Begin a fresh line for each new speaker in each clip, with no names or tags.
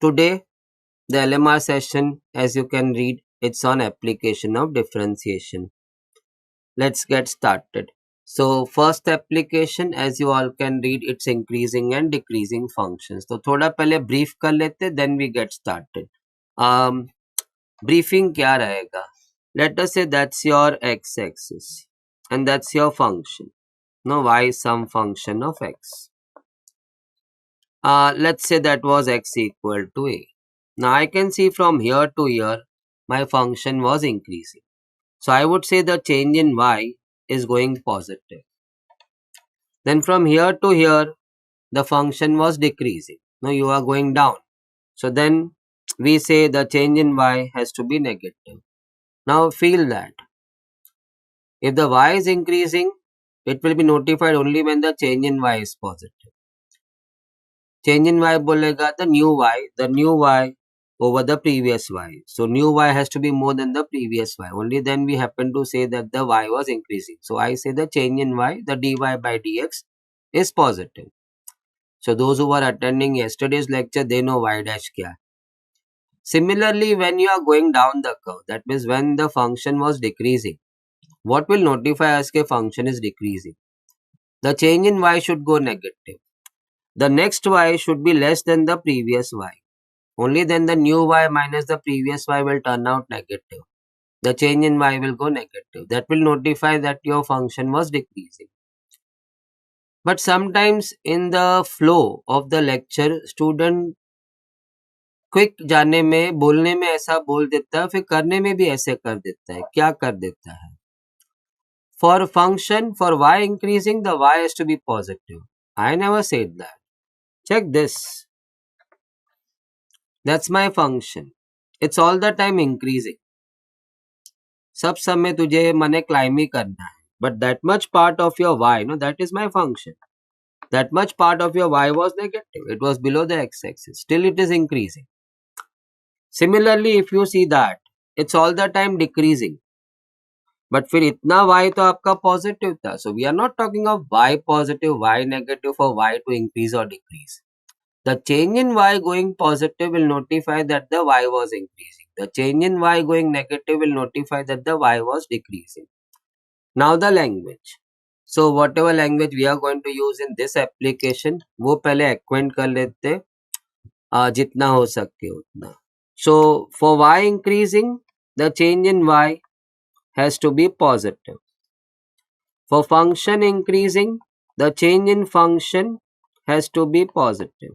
Today, the LMR session, as you can read, it's on application of differentiation. Let's get started. So, first application, as you all can read, it's increasing and decreasing functions. तो थोड़ा पहले brief कर लेते, then we get started. Briefing क्या रहेगा? Let us say that's your x-axis and that's your function. No, y is some function of x. Let's say that was x equal to a. Now I can see from here to here my function was increasing. So I would say the change in y is going positive. Then from here to here the function was decreasing. Now you are going down. So then we say the change in y has to be negative. Now feel that if the y is increasing, it will be notified only when the change in y is positive. Change in y bolega the new y over the previous y. So new y has to be more than the previous y. Only then we happen to say that the y was increasing. So I say the change in y, the dy by dx is positive. So those who were attending yesterday's lecture, they know y dash kya. Similarly, when you are going down the curve, that means when the function was decreasing, what will notify us that function is decreasing? The change in y should go negative. The next y should be less than the previous y. Only then the new y minus the previous y will turn out negative. The change in y will go negative. That will notify that your function was decreasing. But sometimes in the flow of the lecture, student quick जाने में बोलने में ऐसा बोल देता है, फिर करने में भी ऐसे कर देता है. क्या कर देता है? For function, for y increasing, the y has to be positive. I never said that. Check this. That's my function. It's all the time increasing. सब समय तुझे मने climb ही करना है. But that much part of your y, no, that is my function. That much part of your y was negative. It was below the x-axis. Still it is increasing. Similarly, if you see that, it's all the time decreasing. But फिर इतना y तो आपका positive था. So we are not talking of y positive, y negative for y to increase or decrease. The change in y going positive will notify that the y was increasing. The change in y going negative will notify that the y was decreasing. Now the language. So whatever language we are going to use in this application, वो पहले acquaint कर लेते जितना हो सके उतना. So for y increasing, the change in y has to be positive. For function increasing, the change in function has to be positive.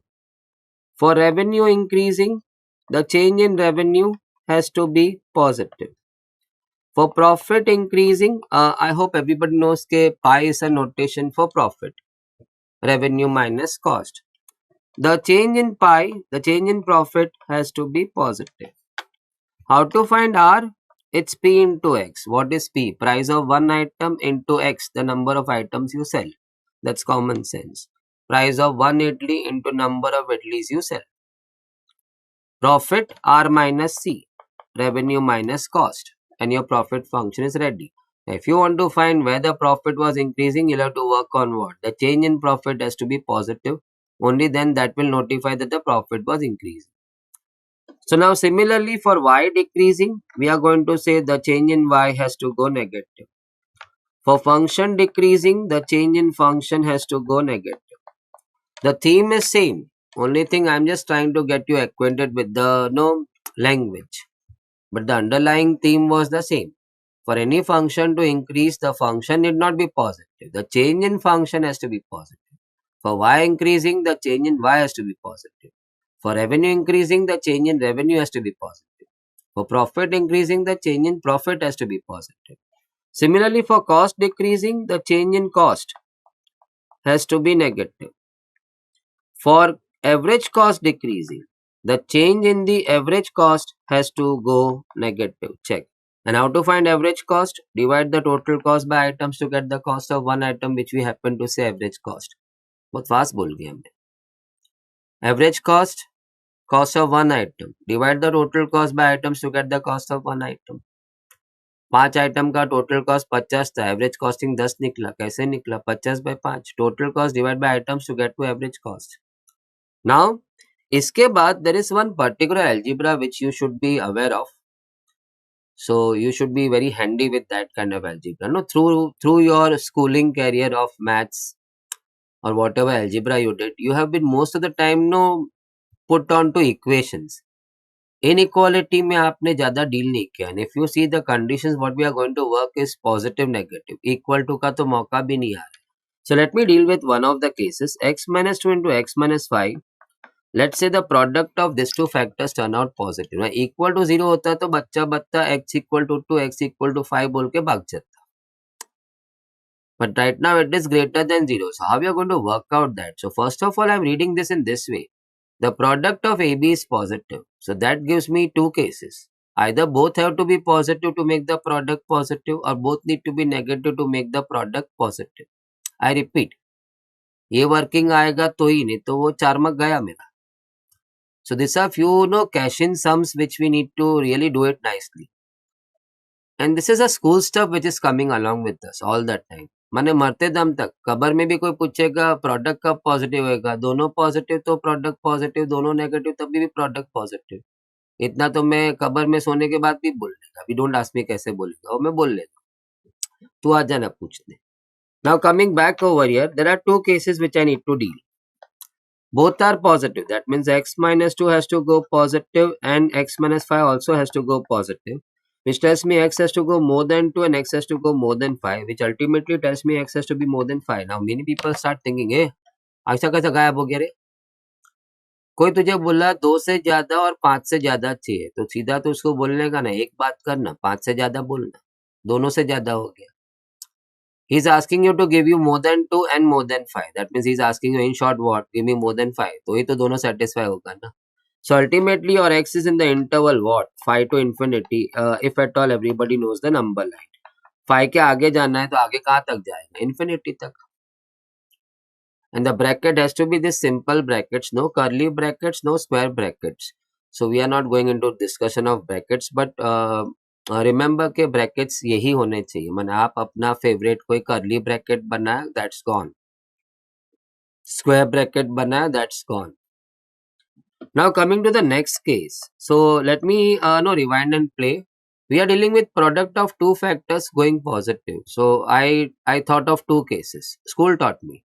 For revenue increasing, the change in revenue has to be positive. For profit increasing, I hope everybody knows that pi is a notation for profit. Revenue minus cost. The change in pi, the change in profit has to be positive. How to find R? It's P into X. What is P? Price of one item into X, the number of items you sell. That's common sense. Price of one idli into number of idlis you sell. Profit R minus C. Revenue minus cost. And your profit function is ready. If you want to find where the profit was increasing, you'll have to work on what? The change in profit has to be positive. Only then that will notify that the profit was increasing. So now similarly for y decreasing, we are going to say the change in y has to go negative. For function decreasing, the change in function has to go negative. The theme is same. Only thing I'm just trying to get you acquainted with the language. But the underlying theme was the same. For any function to increase, the function need not be positive. The change in function has to be positive. For y increasing, the change in y has to be positive. For revenue increasing, the change in revenue has to be positive. For profit increasing, the change in profit has to be positive. Similarly, for cost decreasing, the change in cost has to be negative. For average cost decreasing, the change in the average cost has to go negative. Check. And how to find average cost? Divide the total cost by items to get the cost of one item, which we happen to say average cost. बहुत fast बोल गए हमने. Average cost of one item. Divide the total cost by items to get the cost of one item. 5 item का total cost 50 था. Average costing 10 निकला. कैसे निकला? 50 by 5. Total cost divide by items to get to average cost. Now इसके बाद there is one particular algebra which you should be aware of. So you should be very handy with that kind of algebra. No, through your schooling career of maths or whatever algebra you did, you have been most of the time no put on to equations. Inequality में आपने ज़्यादा deal नहीं किया. And if you see the conditions what we are going to work is positive negative. Equal to का तो मौका भी नहीं आ रहा. So let me deal with one of the cases. X minus 2 into x minus 5. Let's say the product of these two factors turn out positive. ना equal to 0 होता तो बच्चा बच्चा x equal to 2 x equal to 5 बोल के भाग जाता. But right now it is greater than 0. So how we are going to work out that? So first of all I am reading this in this way. The product of AB is positive. So that gives me two cases. Either both have to be positive to make the product positive or both need to be negative to make the product positive. I repeat. ये working आएगा तो ही नहीं तो वो 4 mark गया मेरा. So these are few cash-in sums which we need to really do it nicely. And this is a school stuff which is coming along with us all that time. माने मरते दम तक कबर में भी कोई पूछेगा प्रोडक्ट कब positive होगा, दोनों पॉजिटिव तो प्रोडक्ट पॉजिटिव, दोनों नेगेटिव तभी भी प्रोडक्ट पॉजिटिव. इतना तो मैं कबर में सोने के बाद भी बोल लेगा. वी डोंट आस्क मी कैसे बोलेगा, वो मैं बोल लेगा. तू आ जाना पूछने. Now coming back over here, there are two cases which I need to deal. Both are positive. That means x minus 2 has to go positive and x minus 5 also has to go positive. Which tells me x has to go more than 2 and x has to go more than 5. Which ultimately tells me x has to be more than 5. Now many people start thinking, hey, ऐसा कैसा गायब हो गया रे? कोई तुझे बोला 2 से ज्यादा और 5 से ज्यादा चाहिए तो सीधा तो उसको बोलने का ना, एक बात करना, 5 से ज्यादा बोलना, दोनों से ज्यादा हो गया. He's asking you to give you more than 2 and more than 5. That means he's asking you in short what? Give me more than 5. तो ये तो दोनों satisfy होगा ना. So ultimately your x is in the interval what? 5 to infinity. If at all everybody knows the number line. 5 के आगे जाना है तो आगे कहाँ तक जाएगा? Infinity तक. And the bracket has to be this simple brackets, no curly brackets, no square brackets. So we are not going into discussion of brackets, but remember के ब्रैकेट्स यही होने चाहिए. मैंने आप अपना फेवरेट कोई कर्ली ब्रैकेट बनाया, दैट्स गॉन. स्क्वायर ब्रैकेट बनाया, that's gone. Now coming to the next case. So let me know rewind and play. We are dealing with product of two factors going positive. So I thought of two cases. School taught me.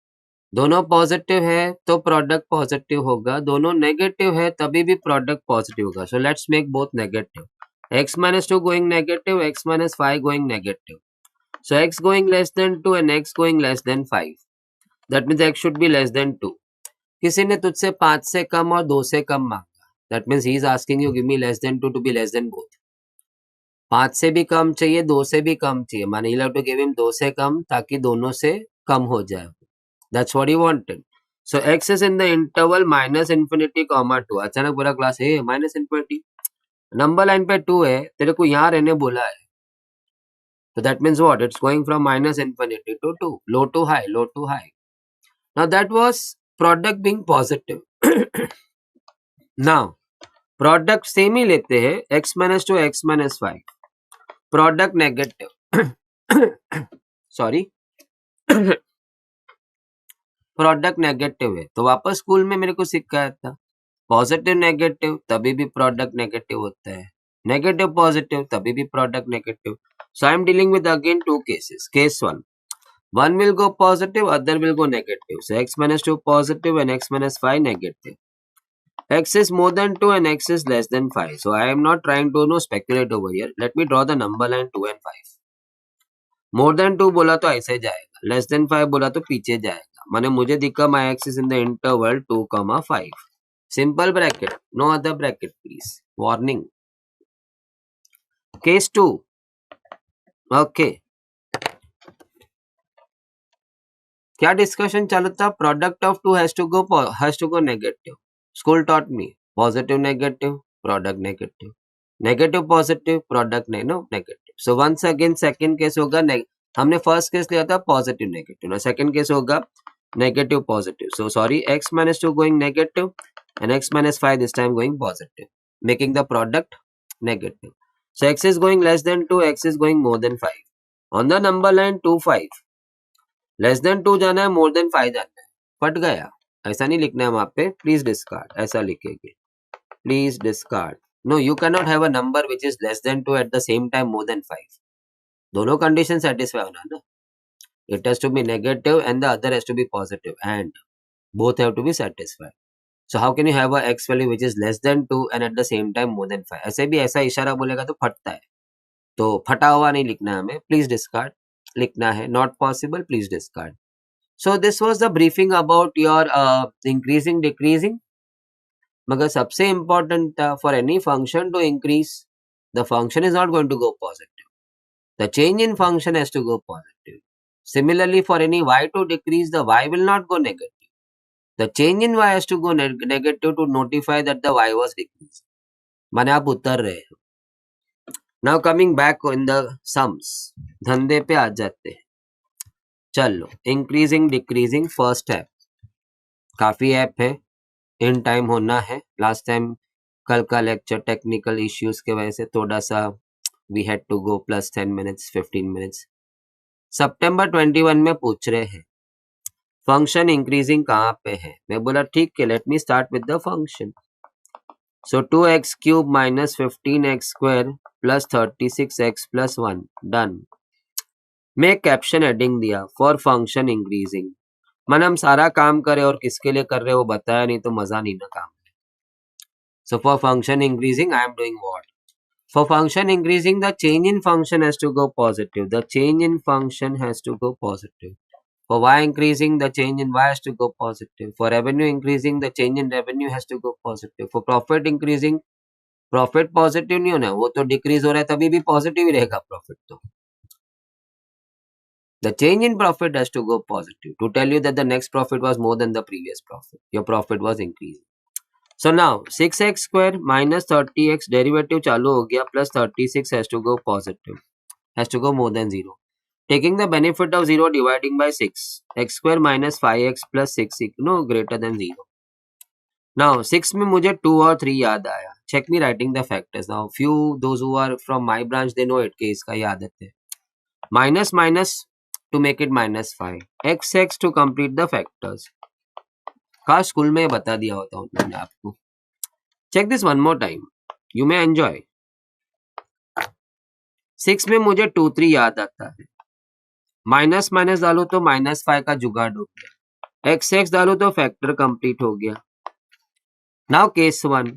दोनों positive है तो product positive होगा, दोनों negative है तभी भी product positive होगा. So let's make both negative. x minus 2 going negative, x minus 5 going negative. So x going less than 2 and x going less than 5. That means x should be less than 2. किसी ने तुझसे 5 से कम और 2 से कम मांगा. That means he is asking you give me less than 2 to be less than both. 5 से भी कम चाहिए, 2 से भी कम चाहिए. माने you have to give him 2 से कम ताकि दोनों से कम हो जाए. That's what he wanted. So x is in the interval minus infinity comma 2. अचानक पूरा क्लास है minus infinity. नंबर लाइन पे 2 है, तेरे को यहाँ रहने बोला है. So that means what? It's going from minus infinity to 2. Low to high, low to high. Now that was product being positive. Now, product same ही लेते हैं, x minus 2, x minus 5. Product negative. Sorry. Product negative है तो वापस school में मेरे को सिखाया था पॉजिटिव नेगेटिव तभी भी प्रोडक्ट नेगेटिव होता है, नेगेटिव पॉजिटिव तभी भी product negative. So I am dealing with again two cases. Case one will go positive, other will go negative. So x minus 2 positive and x minus 5 negative. X is more than 2 and x is less than 5. So I am not trying to speculate over here. Let me draw the number line 2 and 5. More than 2 बोला तो ऐसे जाएगा, less than 5 बोला तो पीछे जाएगा. माने मुझे दिखा my x is in the interval 2, 5. Simple bracket, no other bracket please. Warning. Case 2. Okay. क्या डिस्कशन चालू था? Product of 2 has to go negative. School taught me positive negative, product negative. Negative positive, product negative. So once again second case होगा, हमने first case लिया था positive negative, ना second case होगा negative positive. So sorry, x minus 2 going negative and x minus 5 this time going positive, making the product negative. So x is going less than 2, x is going more than 5. On the number line 2, 5. Less than 2 जाना है, मोर than 5 जाना है, फट गया. ऐसा नहीं लिखना है वहां पे, प्लीज डिस्कार्ड ऐसा लिखेंगे, please discard. No, you can not have a number which is less than 2 at the same time more than 5. दोनों कंडीशन सेटिस्फाई होना ना. It has to be negative and the other has to be positive, and both have to be satisfied. So how can you have a x value which is less than 2 and at the same time more than 5? ऐसे भी ऐसा इशारा बोलेगा तो फटता है, तो फटा हुआ नहीं लिखना है हमें, प्लीज डिस्कार्ड लिखना है, not possible, please discard. So this was the briefing about your increasing decreasing. मगर सबसे important था, for any function to increase, the function is not going to go positive. The change in function has to go positive. Similarly, for any y to decrease, the y will not go negative. The change in y has to go negative to notify that the y was decreasing. माने आप उतर रहे हो. Now coming back in the sums, धंधे पे आ जाते हैं. चलो, increasing decreasing first step. काफी ऐप है, इन टाइम होना है. लास्ट टाइम कल का लेक्चर टेक्निकल इश्यूज के वजह से थोड़ा सा we had to go plus 10 minutes 15 minutes. सितंबर 21 में पूछ रहे हैं फंक्शन इंक्रीजिंग कहाँ पे है. मैं बोला ठीक है, let me start with the function. So 2x cube minus 15x square plus 36x plus 1 done. मैं कैप्शन एडिंग दिया फॉर फंक्शन इंक्रीजिंग. मन हम सारा काम करे और किसके लिए कर रहे हो बताया नहीं तो मजा नहीं ना काम. So for function increasing I am doing what. For function increasing, the change in function has to go positive. The change in function has to go positive. For y increasing, the change in y has to go positive. For revenue increasing, the change in revenue has to go positive. For profit increasing, profit positive नहीं होना, वो तो decrease हो रहा है तभी भी positive ही रहेगा profit तो. The change in profit has to go positive to tell you that the next profit was more than the previous profit. Your profit was increasing. So now 6x square minus 30x derivative चालू हो गया plus 36 has to go positive, has to go more than 0. Taking the benefit of 0 dividing by 6, x square minus 5x plus 6 greater than 0. Now 6 में मुझे 2 और 3 याद आया. Check me writing the factors. Now few those who are from my branch they know it कि इसका ये आदत है. Minus minus to make it minus 5. x to complete the factors. काश स्कूल में बता दिया होता हूँ मैंने आपको. Check this one more time. You may enjoy. 6 में मुझे 2 3 याद आता है. माइनस माइनस डालू तो माइनस 5 का जुगाड़ हो गया. x डालू तो फैक्टर कंप्लीट हो गया. Now case 1.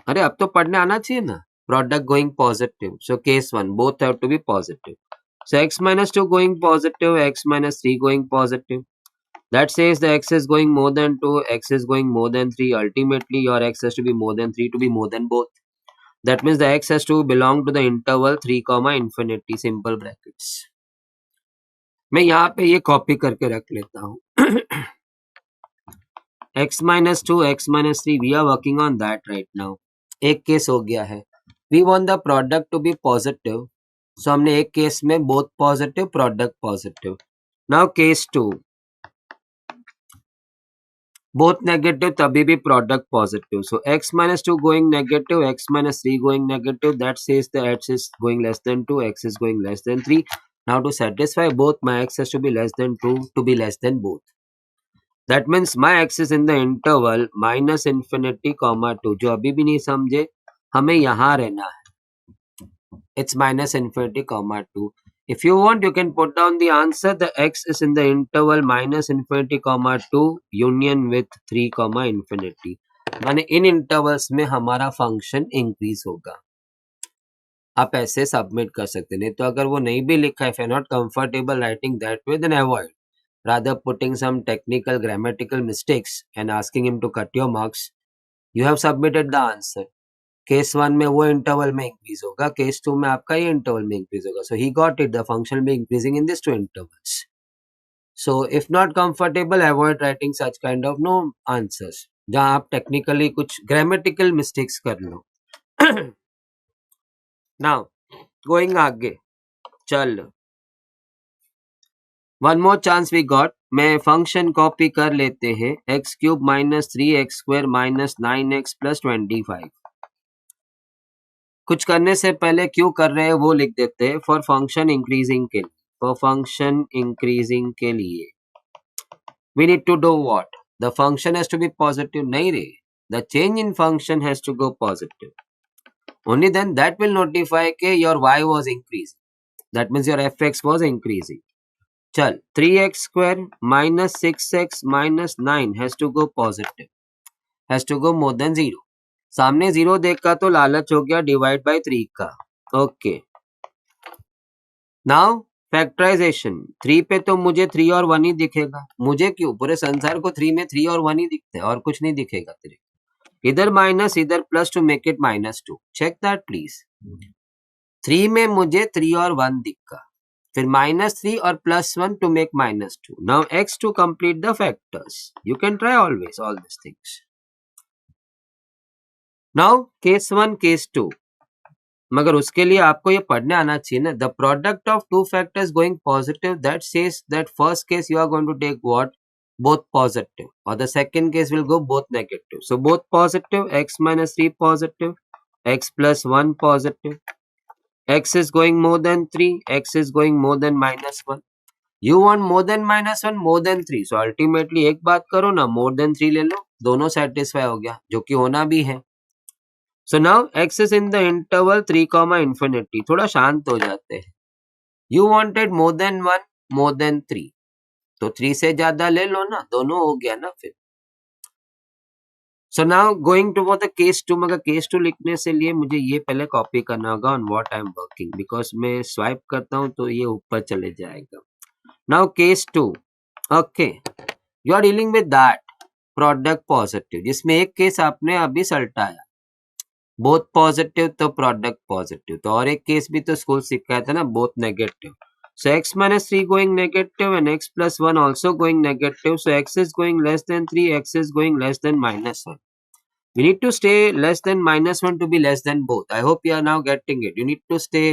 अरे अब तो पढ़ने आना चाहिए ना. Product going positive. So case 1 both have to be positive. So x minus 2 going positive, x minus 3 going positive. That says the x is going more than 2, x is going more than 3. Ultimately, your x has to be more than 3 to be more than both. That means the x has to belong to the interval 3, infinity, simple brackets. मैं यहाँ पे ये copy करके रख लेता हूँ. x minus 2, x minus 3, we are working on that right now. एक case हो गया है. We want the product to be positive. So हमने एक केस में both positive, product positive. Now case 2. Both negative तभी भी product positive. So x minus 2 going negative, x minus 3 going negative. That says the x is going less than 2, x is going less than 3. Now to satisfy both, my x has to be less than 2 to be less than both. That means my x is in the interval minus infinity, 2. जो अभी भी नहीं समझे, हमें यहाँ रहना है. It's minus infinity, 2. If you want, you can put down the answer. The x is in the interval minus infinity, 2 union with 3, infinity. माने इन इंटरवल्स में हमारा फंक्शन इंक्रीज होगा. आप ऐसे सबमिट कर सकते. नहीं तो अगर वो नहीं भी लिखा है, if you're not comfortable writing that way, then avoid. Rather putting some technical grammatical mistakes and asking him to cut your marks, you have submitted the answer. Case 1 में वो इंटरवल में इंक्रीज होगा, केस 2 में आपका ये interval में increase होगा. So he got it, the function will be increasing in these two intervals. So if not comfortable, avoid writing such kind of no answers जहां आप टेक्निकली कुछ ग्रामेटिकल मिस्टेक्स कर लो. नाउ गोइंग आगे, चल one more chance we got. मैं function copy कर लेते हैं. X cube minus 3x square minus 9x plus 25. कुछ करने से पहले क्यों कर रहे हैं वो लिख देते हैं. फॉर फंक्शन इंक्रीजिंग के लिए, फॉर फंक्शन इंक्रीजिंग के लिए we need to do what. The function has to be positive. Nahi re. The change in function has to go positive. Only then that will notify that your y was increasing. That means your fx was increasing. Chal, 3x square minus 6x minus 9 has to go positive. Has to go more than 0. सामने 0 देखा तो लालच हो गया divide by 3 का. Okay. Now factorisation. 3 पे तो मुझे 3 और 1 ही दिखेगा. मुझे क्यों? पूरे संसार को 3 में 3 और 1 ही दिखते हैं और कुछ नहीं दिखेगा तेरे. इधर माइनस इधर plus to make it -2. Check that please. 3 में मुझे 3 और 1 दिखा. फिर -3 और +1 to make -2. Now x to complete the factors. You can try always all these things. Now case 1, case 2. मगर उसके लिए आपको ये पढ़ने आना चाहिए ना. The product of two factors going positive, that says that first case you are going to take what? Both positive. Or the second case will go both negative. So both positive, x minus 3 positive, x plus 1 positive. X is going more than 3, x is going more than -1. You want more than -1, more than 3. So ultimately एक बात करो ना, more than 3 ले लो, दोनों satisfy हो गया, जो कि होना भी है. So now x is in the interval 3, infinity. थोड़ा शांत हो जाते हैं. You wanted more than 1, more than 3. तो 3 से ज्यादा ले लो ना, दोनों हो गया ना फिर. So now going to the case 2. मगर case 2 लिखने से लिए मुझे ये पहले कॉपी करना होगा on what I am working, because मैं स्वाइप करता हूँ तो ये ऊपर चले जाएगा. Now case 2. Okay. You are dealing with that product positive, जिसमें एक केस आपने अभी सल्टाया. बोथ पॉजिटिव तो प्रोडक्ट पॉजिटिव. तो और एक केस भी तो स्कूल सिखाया था ना, both negative. So x minus 3 going negative and x plus 1 also going negative. So x is going less than 3, x is going less than -1. We need to stay less than -1 to be less than both. I hope you are now getting it. You need to stay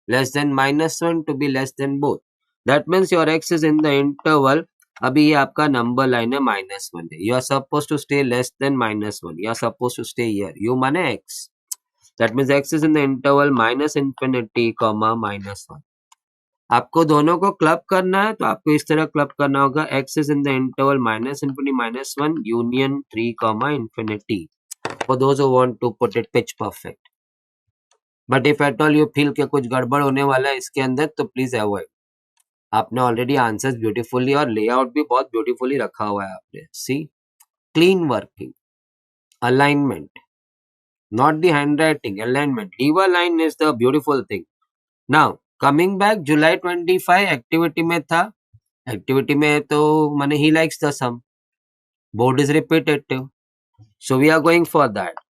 less than -1 to be less than both. That means your x is in the interval. अभी ये आपका number line है -1 है. You are supposed to stay less than -1. You are supposed to stay here. You माने x. That means x is in the interval -infinity, -1. आपको दोनों को club करना है तो आपको इस तरह क्लब करना होगा. x is in the interval -infinity, -1 union 3, infinity. For those who want to put it pitch perfect. But if at all you feel कि कुछ गड़बड़ होने वाला है इसके अंदर तो प्लीज अवॉइड. आपने ऑलरेडी आंसर्स ब्यूटीफुली और लेआउट भी बहुत ब्यूटीफुली रखा हुआ है आपने. See, clean working, alignment, not the handwriting, alignment. Lever line is the beautiful thing. Now coming back, July 25 activity में था. Activity में तो माने he likes the sum. Board is repetitive. So we are going for that.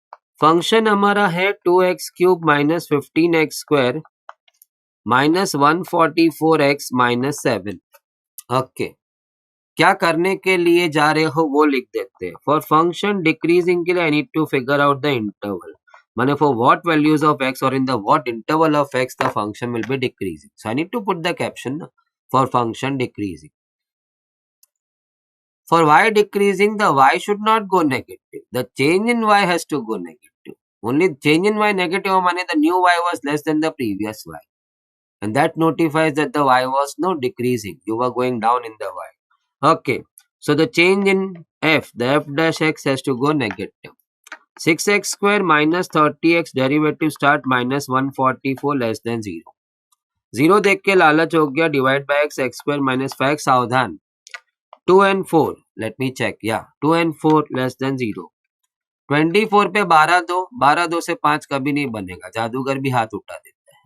Function हमारा है 2x cube minus 15x square minus 144x minus 7. Okay. क्या करने के लिए जा रहे हो वो लिख देते हैं. फॉर फंक्शन डिक्रीजिंग के लिए I need to figure out the interval. माने for what values of x और in the what interval of x the function will be decreasing. So I need to put the caption for function decreasing. For y decreasing, the y should not go negative. The change in y has to go negative. Only change in y negative माने the new y was less than the previous y, and that notifies that the y was not decreasing. You were going down in the y. Okay, so the change in f, the f dash x has to go negative. 6x square minus 30x derivative start minus 144 less than 0. 0 देख के लालच हो गया. Divide by x, x square minus 5. सावधान. 2 and 4. Let me check. Yeah, 2 and 4 less than 0. 24 पे 12 दो, 12 2 से 5 कभी नहीं बनेगा. जादूगर भी हाथ उठा देता है.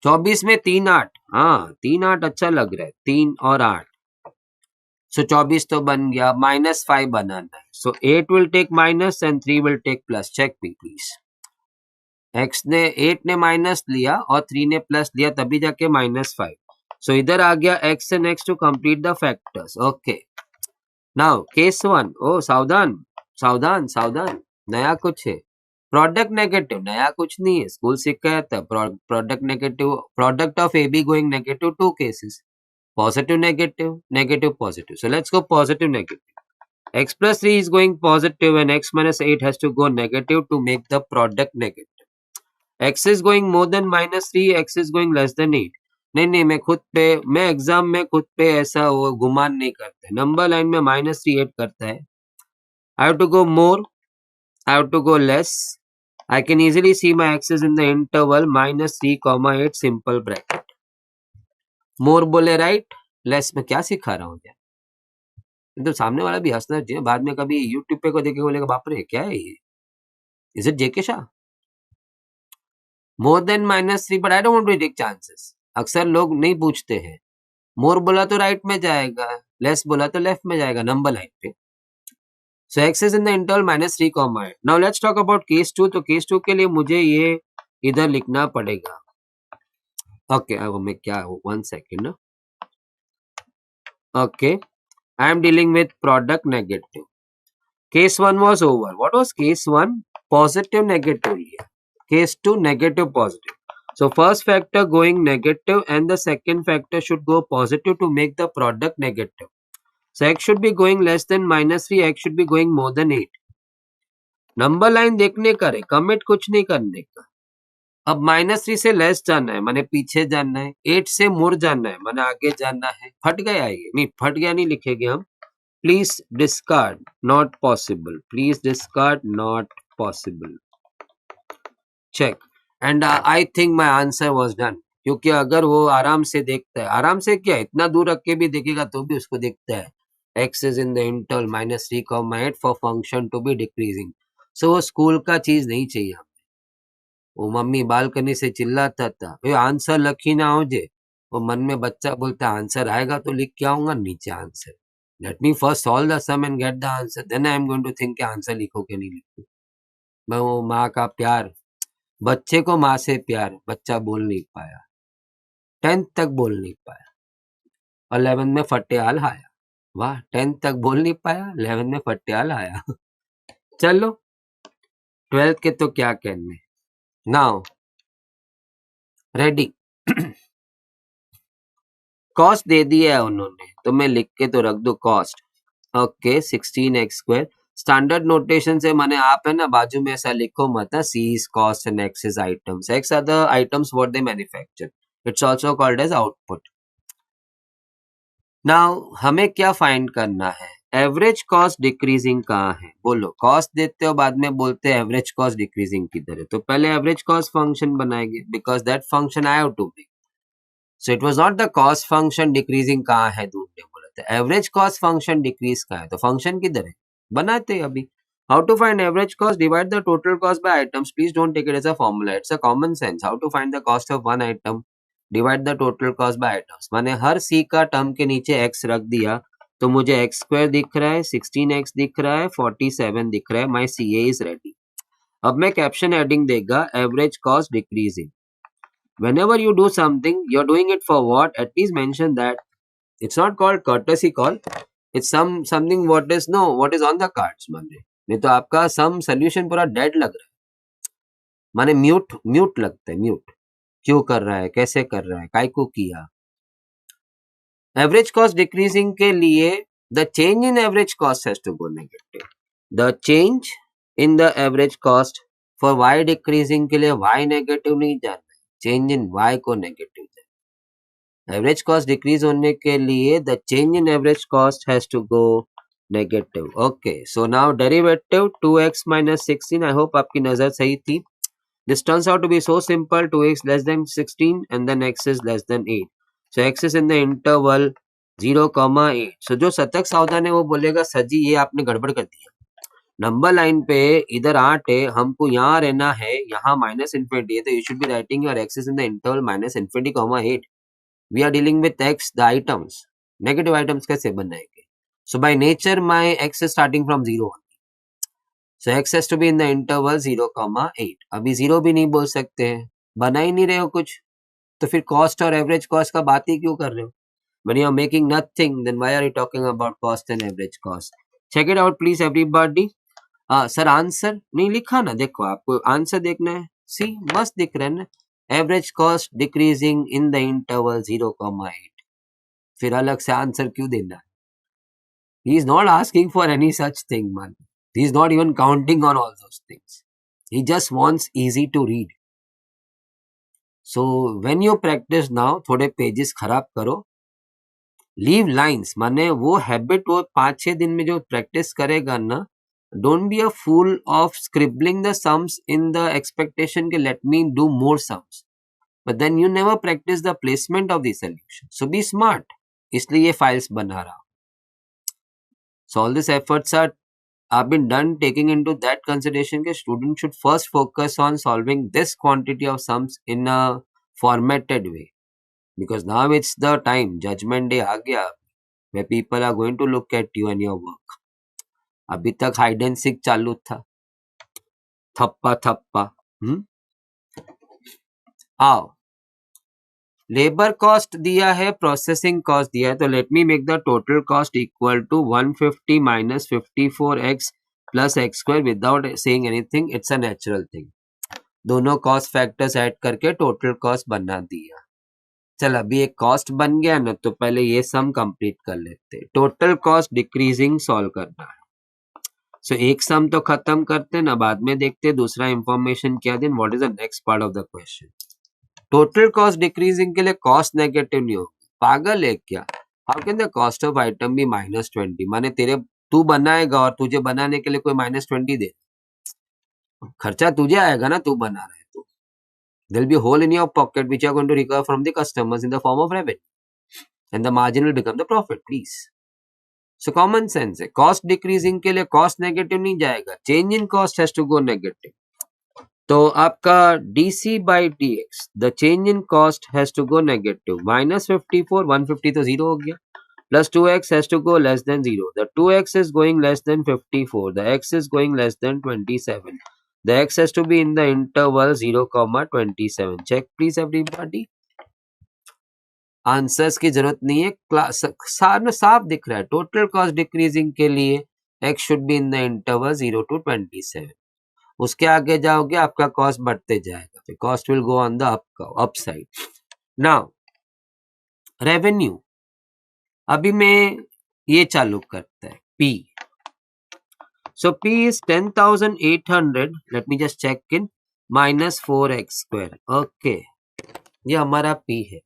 24 में 3 8. हाँ, 3 8 अच्छा लग रहा है. 3 और 8. So 24 तो बन गया. -5 बनाना है. So 8 will take minus and 3 will take plus. Check me please. x ने 8 ने माइनस लिया और 3 ने प्लस लिया तभी जाके -5. So इधर आ गया x and x to complete the factors. Okay. Now case 1. Oh सावधान सावधान सावधान. नया कुछ है. Product negative. नया कुछ नहीं है. स्कूल सिखाया था. Product negative. Product of AB going negative. 2 cases. Positive, negative, negative, positive. So let's go positive, negative. X plus 3 is going positive and x minus 8 has to go negative to make the product negative. X is going more than -3, x is going less than 8. नहीं नहीं, मैं exam में खुद पे ऐसा वो गुमान नहीं करते. नंबर लाइन में -3 8 करता है. I have to go more, I have to go less. I can easily see my axis in the interval -3, 8 simple bracket. मोर बोले राइट, लेस में क्या सिखा रहा हूँ क्या? तो सामने वाला भी हंसना चाहिए. बाद में कभी यूट्यूब पे को देखे बोलेगा बाप रे क्या है ये, is it JK Shah? More than -3, but I don't want to take chances. अक्सर लोग नहीं पूछते हैं. मोर बोला तो राइट में जाएगा, लेस बोला तो लेफ्ट में जाएगा नंबर लाइन पे. So x is in the interval -3, 8. Now let's talk about case 2. तो केस 2 के लिए मुझे ये इधर लिखना पड़ेगा. ओके मैं क्या 1 second. Okay, I am dealing with product negative. Case 1 was over. What was case 1? Positive, negative. Case 2, negative, positive. So first factor going negative and the second factor should go positive to make the product negative. So x should be going less than -3, x should be going more than 8. Number line देखने का रे, commit कुछ नहीं करने का. अब -3 से less जाना है, माने पीछे जाना है. 8 से मोर जाना है, माने आगे जाना है. फट गया ये, नहीं फट गया नहीं लिखेंगे हम. Please discard, not possible. Please discard, not possible. Check. And I think my answer was done. क्योंकि अगर वो आराम से देखता है, आराम से क्या इतना दूर रख के भी देखेगा तो भी उसको देखता है x is in the interval -3, 8 for function to be decreasing. So वो स्कूल का चीज नहीं चाहिए हमें. वो मम्मी बालकनी से चिल्लाता था, आंसर लखी ना हो जे. वो मन में बच्चा बोलता आंसर आएगा तो लिख के आऊंगा नीचे answer. Let me first solve the sum and get the answer. Then I am going to think कि आंसर लिखो कि नहीं लिखो. मैं वो माँ का प्यार, बच्चे को माँ से प्यार, बच्चा बोल नहीं पाया, 10th तक बोल नहीं पाया, 11th में फटेहाल आया. वाह, 10th तक बोल नहीं पाया, 11th में फटेहाल आया. चलो 12th के तो क्या कहने. Now ready. कॉस्ट दे दिया है उन्होंने, तो मैं लिख के तो रख दो cost. Okay 16x². Standard notation से माने आप है ना बाजू में ऐसा लिखो मत, C's cost and x is items. X are the items what they manufacture. It's also called as output. Now हमें क्या फाइंड करना है. एवरेज कॉस्ट डिक्रीजिंग कहाँ है, बोलो. कॉस्ट देते हो बाद में बोलते हैं एवरेज कॉस्ट डिक्रीजिंग किधर है. तो पहले एवरेज कॉस्ट फंक्शन बनाएंगे because that function I have to make. So it was not the cost function decreasing कहाँ है ढूंढने बोला था. एवरेज कॉस्ट फंक्शन डिक्रीज कहाँ है, तो फंक्शन किधर है बनाते अभी. How to find average cost, divide the total cost by items. Please don't take it as a formula, it's a common sense. How to find the cost of one item, divide the total cost by items. माने हर सी का term के नीचे x रख दिया तो मुझे x² दिख रहा है, 16x दिख रहा है, 47 दिख रहा है. माई CA इज रेडी. अब मैं कैप्शन एडिंग देगा average cost decreasing. Whenever you do something, you're doing it for what? At least mention that. It's not called courtesy call. It's something what is on the cards माने. नहीं तो आपका some solution पूरा dead लग रहा है, माने mute लगता है. म्यूट क्यों कर रहा है, कैसे कर रहा है, काय को किया. एवरेज कॉस्ट डिक्रीजिंग के लिए the change in average cost has to go negative. The change in the average cost for y decreasing के लिए वाई नेगेटिव नहीं जाना, चेंज इन वाई को नेगेटिव. एवरेज कॉस्ट डिक्रीज होने के लिए the change in average cost has to go negative. Okay so now derivative 2x - 16. I hope आपकी नजर सही थी. This turns out to be so simple. 2x less than 16 and then x is less than 8. सो x is in the interval 0,8. सो जो शतक सावधान है वो बोलेगा सर जी ये आपने गड़बड़ कर दिया. नंबर लाइन पे इधर 8 है, हमको यहाँ रहना है, यहाँ -∞ है, तो you should be writing your x is in the interval -∞, 8. We are dealing with x, the items. Negative items कैसे बनाएंगे? So by nature, my x is starting from 0. So x has to be in the interval 0,8. अभी 0 भी नहीं बोल सकते हैं, बना ही नहीं रहे हो कुछ, तो फिर cost और average cost का बात ही क्यों कर रहे हो? When you are making nothing, then why are you talking about cost and average cost? Check it out, please, everybody. Sir answer नहीं लिखा ना, देखो आपको आंसर देखना है. सी मस्त दिख रहा है ना. Average cost decreasing in the interval 0,8. फिर अलग से आंसर क्यों देना. ही is not asking for any such thing man. He is not even counting on all those things. He just wants easy to read. So when you practice now, थोड़े pages खराब करो, leave lines, माने वो habit वो 5-6 दिन में जो practice करेगा ना, don't be a fool of scribbling the sums in the expectation के let me do more sums, but then you never practice the placement of the solution. So be smart. इसलिए ये files बना रहा. So all these efforts have been done taking into that consideration that students should first focus on solving this quantity of sums in a formatted way, because now it's the time, judgment day aa gaya, where people are going to look at you and your work. अभी तक hide and seek चालू था, थप्पा थप्पा. आओ, labour cost दिया है, processing cost दिया है, तो let me make the total cost equal to 150 minus 54x plus x square without saying anything. It's a natural thing. दोनों कॉस्ट फैक्टर्स ऐड करके टोटल कॉस्ट बना दिया. चल, अभी एक कॉस्ट बन गया ना, तो पहले ये सम कंप्लीट कर लेते. टोटल कॉस्ट डिक्रीजिंग सॉल्व करना है. सो एक सम तो खत्म करते ना, बाद में देखते दूसरा इंफॉर्मेशन क्या then. What is the next part of the question. Total cost decreasing के लिए कॉस्ट नेगेटिव नहीं होगा. पागल है क्या? How can the cost of item be -20? माने तेरे तू बनाएगा और तुझे बनाने के लिए कोई -20 दे. खर्चा तुझे आएगा ना, तू बना रहा है तो. There'll be a hole in your pocket which you are going to recover from the customers in the form of revenue, and the margin will become the profit, please. So common sense है. Cost decreasing के लिए cost negative नहीं जाएगा. Change in cost has to go negative. तो आपका dc by dx, the change in cost has to go negative. -54, 150 तो 0 हो गया. Plus 2x has to go less than 0. The 2x is going less than 54. The x is going less than 27. The x has to be in the interval 0,27. Check please everybody. Answers की जरूरत नहीं है. Class साफ दिख रहा है. Total cost decreasing के लिए x should be in the interval 0 to 27. उसके आगे जाओगे आपका कॉस्ट बढ़ते जाएगा. तो cost will go on the up side. Now revenue, अभी मैं ये चालू करता है. P. So P is 10,800. Let me just check in. minus 4x square. Okay. ये हमारा P है.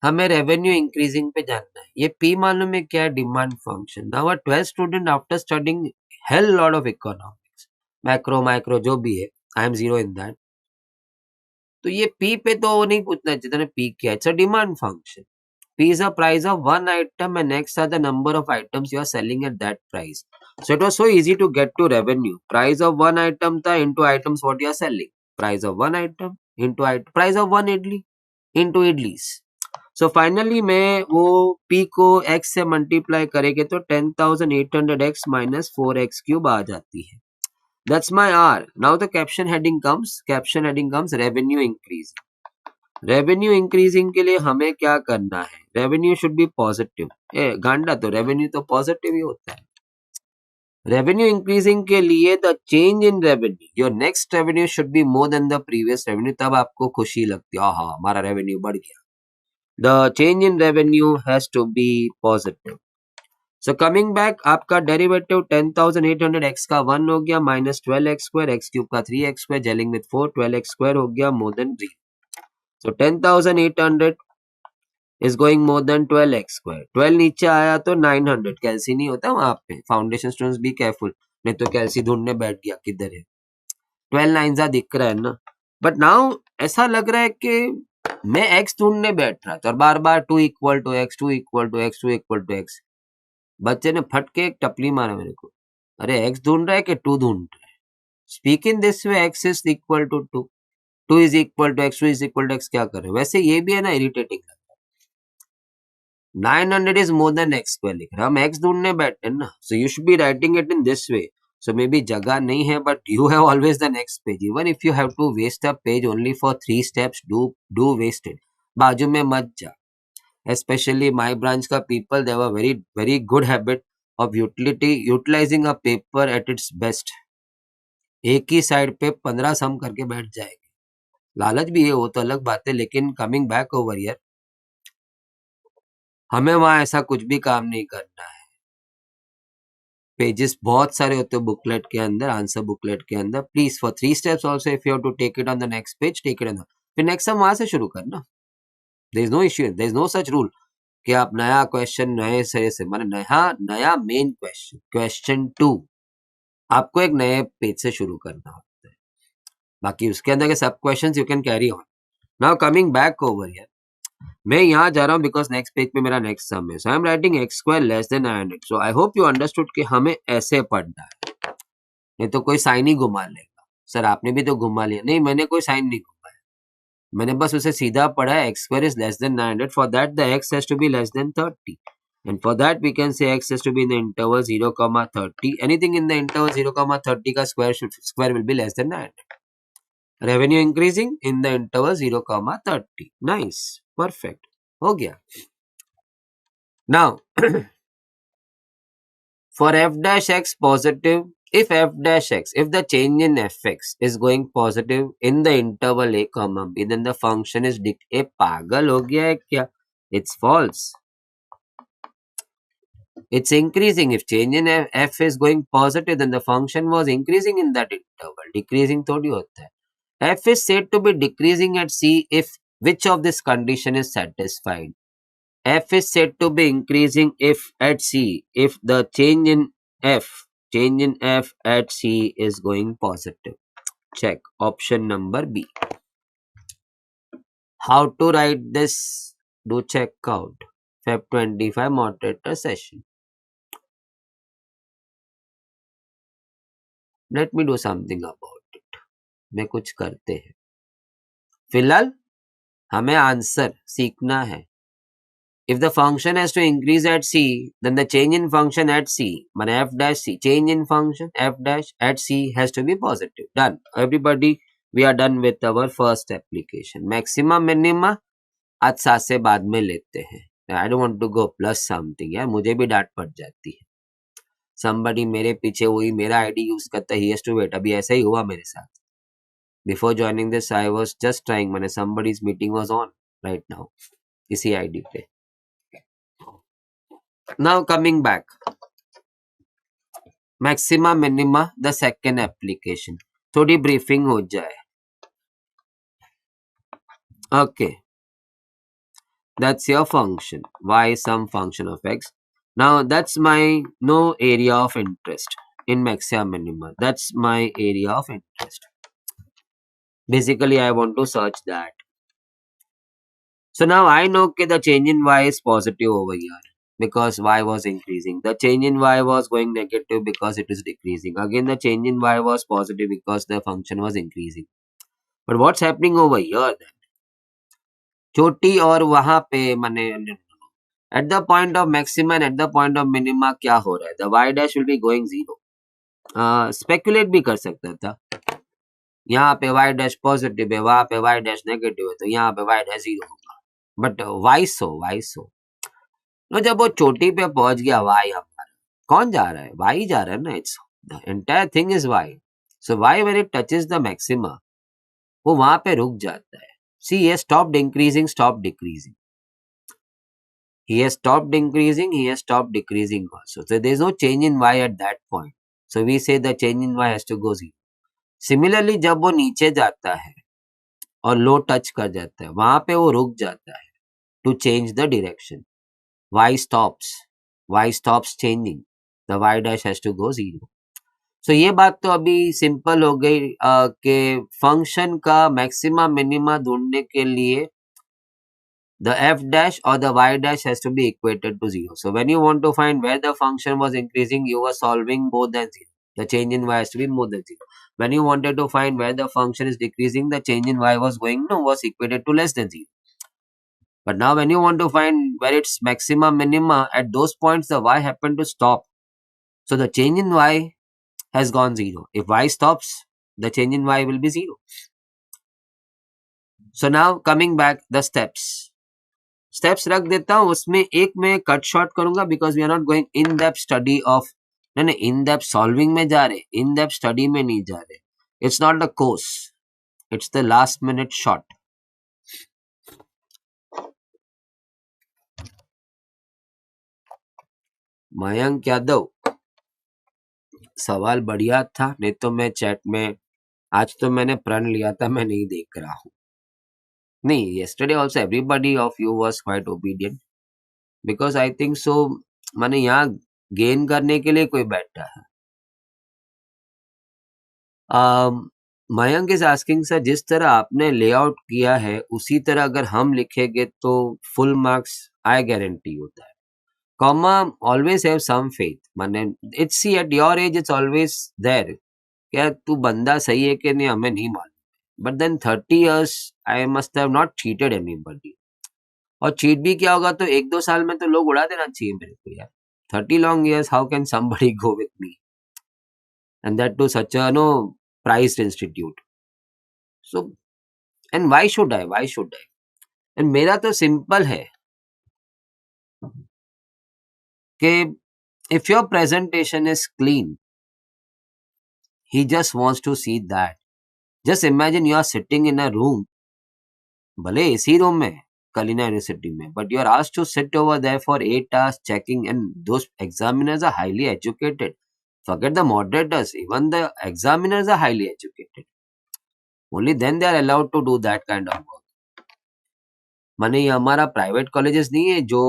हमें रेवेन्यू इंक्रीजिंग पे जानना है. ये P मालूम है क्या? Demand function. Now a 12 student after studying hello lot of economics, macro micro जो भी है, I M zero in that. तो ये P पे तो नहीं पूछना चाहिए. P क्या है? It's a demand function. P is a price of one item and X are the number of items you are selling at that price. So it was so easy to get to revenue. Price of one item था into items what you are selling. Price of one item into price of one idli into idlis. So finally मैं वो P को X से multiply करेंगे तो 10,800X minus 4X cube आ जाती है. That's my R. Now the caption heading comes. Caption heading comes revenue increase. Revenue increasing के लिए हमें क्या करना है? Revenue should be positive. गांडा, तो रेवेन्यू तो पॉजिटिव ही होता है. रेवेन्यू इंक्रीजिंग के लिए the change in revenue, your next revenue should be more than the previous revenue. तब आपको खुशी लगती है, हाँ हमारा रेवेन्यू बढ़ गया. The change in revenue has to be positive. So coming back, आपका डेरिवेटिव 10,800x का 1 हो गया, minus 12x square, x cube का 3x square, gelling with 4, 12x square हो गया मोर than 3. So 10,800 is going more than 12x square. 12 नीचे आया तो 900. कैल्सी नहीं होता वहां पे. फाउंडेशन स्टूडेंट्स बी केयरफुल, नहीं तो कैल्सी ढूंढने बैठ गया किधर है. 12 9 दिख रहा है ना. बट नाउ ऐसा लग रहा है कि मैं x ढूंढने बैठ रहा था और बार बार 2 equal to x, 2 equal to x, 2 equal to x. बच्चे ने फट के एक टपली मारा मेरे को. अरे x ढूंढ रहा है कि 2 ढूंढ रहा है? Speak in this way, x is equal to 2. 2 is equal to x, 2 is equal to x. क्या कर रहे हैं? वैसे ये भी है ना irritating. 900 is more than x square लिख रहे हैं. हम x ढूंढने बैठे हैं ना. So you should be writing it in this way. So maybe जगह नहीं है, but you have always the next page. Even if you have to waste a page only for 3 steps, do waste it. बाजू में मत जा. Especially my branch का people, they have a very good habit of utilizing a paper at its best. एक ही side पे 15 सम करके बैठ जाएगी. लालच भी है, वो तो अलग बात है. लेकिन कमिंग बैक ओवर हियर, हमें वहां ऐसा कुछ भी काम नहीं करना है. पेजेस बहुत सारे होते हैं बुकलेट के अंदर, आंसर बुकलेट के अंदर. Please for 3 steps also if you have to take it on the next page, take it on. फिर नेक्स्ट सम वहां से शुरू करना। There is no issue, there is no such rule कि आप नया क्वेश्चन नए सिरे से, मतलब नया मेन क्वेश्चन, क्वेश्चन 2 आपको एक नए पेज से शुरू करना होता है। बाकी उसके अंदर के सब questions you can carry on. Now coming back over here, मैं यहाँ जा रहा हूँ बिकॉज नेक्स्ट पेज पे मेरा नेक्स्ट सम है। So I am writing x square less than 900। So I hope you understood कि हमें ऐसे पढ़ना है, नहीं तो कोई साइन ही घुमा लेगा। सर आपने भी तो घुमा लिया। नहीं, मैंने कोई साइन नहीं घुमाया, मैंने बस उसे सीधा पढ़ा है x square is less than 900, for that the x has to be less than 30 and for that we can say x has to be in the interval 0, 30. Anything in the interval 0, 30 का square will be less than 900. Revenue increasing in the interval 0, 30. Nice, perfect, हो गया। Now for f dash x positive, if f dash x, if the change in fx is going positive in the interval a comma b, then the function is पागल हो गया है क्या? It's false. It's increasing. If change in f is going positive, then the function was increasing in that interval. Decreasing थोड़ी होता है। f is said to be decreasing at c if which of this condition is satisfied? F is said to be increasing if at c, if the change in f at c is going positive. Check option number B. How to write this? Do check out FEB 25 moderator session. Let me do something about it. मैं कुछ करते हैं। फिलहाल हमें answer सीखना है। If the function has to increase at c, then the change in function at c, माने f dash c, change in function f dash at c has to be positive. Done. Everybody, we are done with our first application. Maxima minima आज 7 से बाद में लेते हैं। I don't want to go plus something, यार मुझे भी डांट पड़ जाती है। Somebody मेरे पीछे वही मेरा आईडी यूज करता है, he has to wait। अभी ऐसा ही हुआ मेरे साथ। Before joining this, I was just trying, मैंने somebody's meeting was on right now इसी आईडी पे। Now coming back, maxima minima the second application, थोड़ी briefing हो जाए। Okay, that's your function y, some function of x. Now that's my no area of interest in maxima minima. That's my area of interest. Basically I want to search that. So now I know that the change in y is positive over here because y was increasing. The change in y was going negative because it is decreasing. Again the change in y was positive because the function was increasing. But what's happening over here then? चोटी और वहां पे माने at the point of maxima and at the point of minima क्या हो रहा है? The y dash will be going 0. Speculate भी कर सकता था, यहाँ पे y dash पॉजिटिव है, वहां पे y dash नेगेटिव है, तो यहाँ पे y dash 0 होगा। But why so? तो जब वो चोटी पे पहुंच गया y हमारा, कौन जा रहा है? y जा रहा है ना। It's the entire thing is y. So y when it touches the maxima, वो वहां पे रुक जाता है। सी he has stopped increasing, stopped decreasing. He has stopped increasing, he has stopped decreasing also. So there is no change in y at that point. So we say the change in y has to go 0. Similarly जब वो नीचे जाता है और लो touch कर जाता है, वहां पे वो रुक जाता है to change the direction. y stops changing, the y dash has to go 0. So ये बात तो अभी सिंपल हो गई कि फंक्शन का मैक्सिमा मिनिमा ढूंढने के लिए the f dash or the y dash has to be equated to 0. So when you want to find where the function was increasing, you were solving more than 0. The change in y has to be more than 0. When you wanted to find where the function is decreasing, the change in y was equated to less than 0. But now when you want to find where its maxima minima, at those points the y happened to stop. So the change in y has gone 0. If y stops, the change in y will be 0. So now coming back, the steps रख देता हूँ, उसमें एक मैं cut short करूंगा because we are not going in depth study of, नहीं in depth solving में जा रहे, in depth study में नहीं जा रहे. It's not the course, it's the last minute shot. Mayank Yadav, सवाल बढ़िया था, नहीं तो मैं चैट में, आज तो मैंने प्रण लिया था, मैं नहीं देख रहा हूँ। नहीं, yesterday also everybody of you was quite obedient because I think so. माने यहाँ गेन करने के लिए कोई बैठा है. मयंक इज आस्किंग सर, जिस तरह आपने लेआउट किया है उसी तरह अगर हम लिखेंगे तो फुल मार्क्स आई गारंटी होता है. Comma always have some faith. माने it's see at your age it's always there. क्या तू बंदा सही है कि नहीं हमें नहीं मालूम. But then 30 years I must have not cheated anybody. और चीट भी क्या होगा तो 1-2 साल में तो लोग उड़ा देना चाहिए मेरे को यार. 30 long years, how can somebody go with me and that to such a priced institute. So and why should I? And मेरा तो सिंपल है कि if your presentation is clean, he just wants to see that. Just imagine you are sitting in a room, भले इसी room में Kalina university में, but you are asked to sit over there for 8 hours checking, and those examiners are highly educated. Forget the moderators, even the examiners are highly educated. Only then they are allowed to do that kind of work. माने ये हमारा private colleges नहीं है जो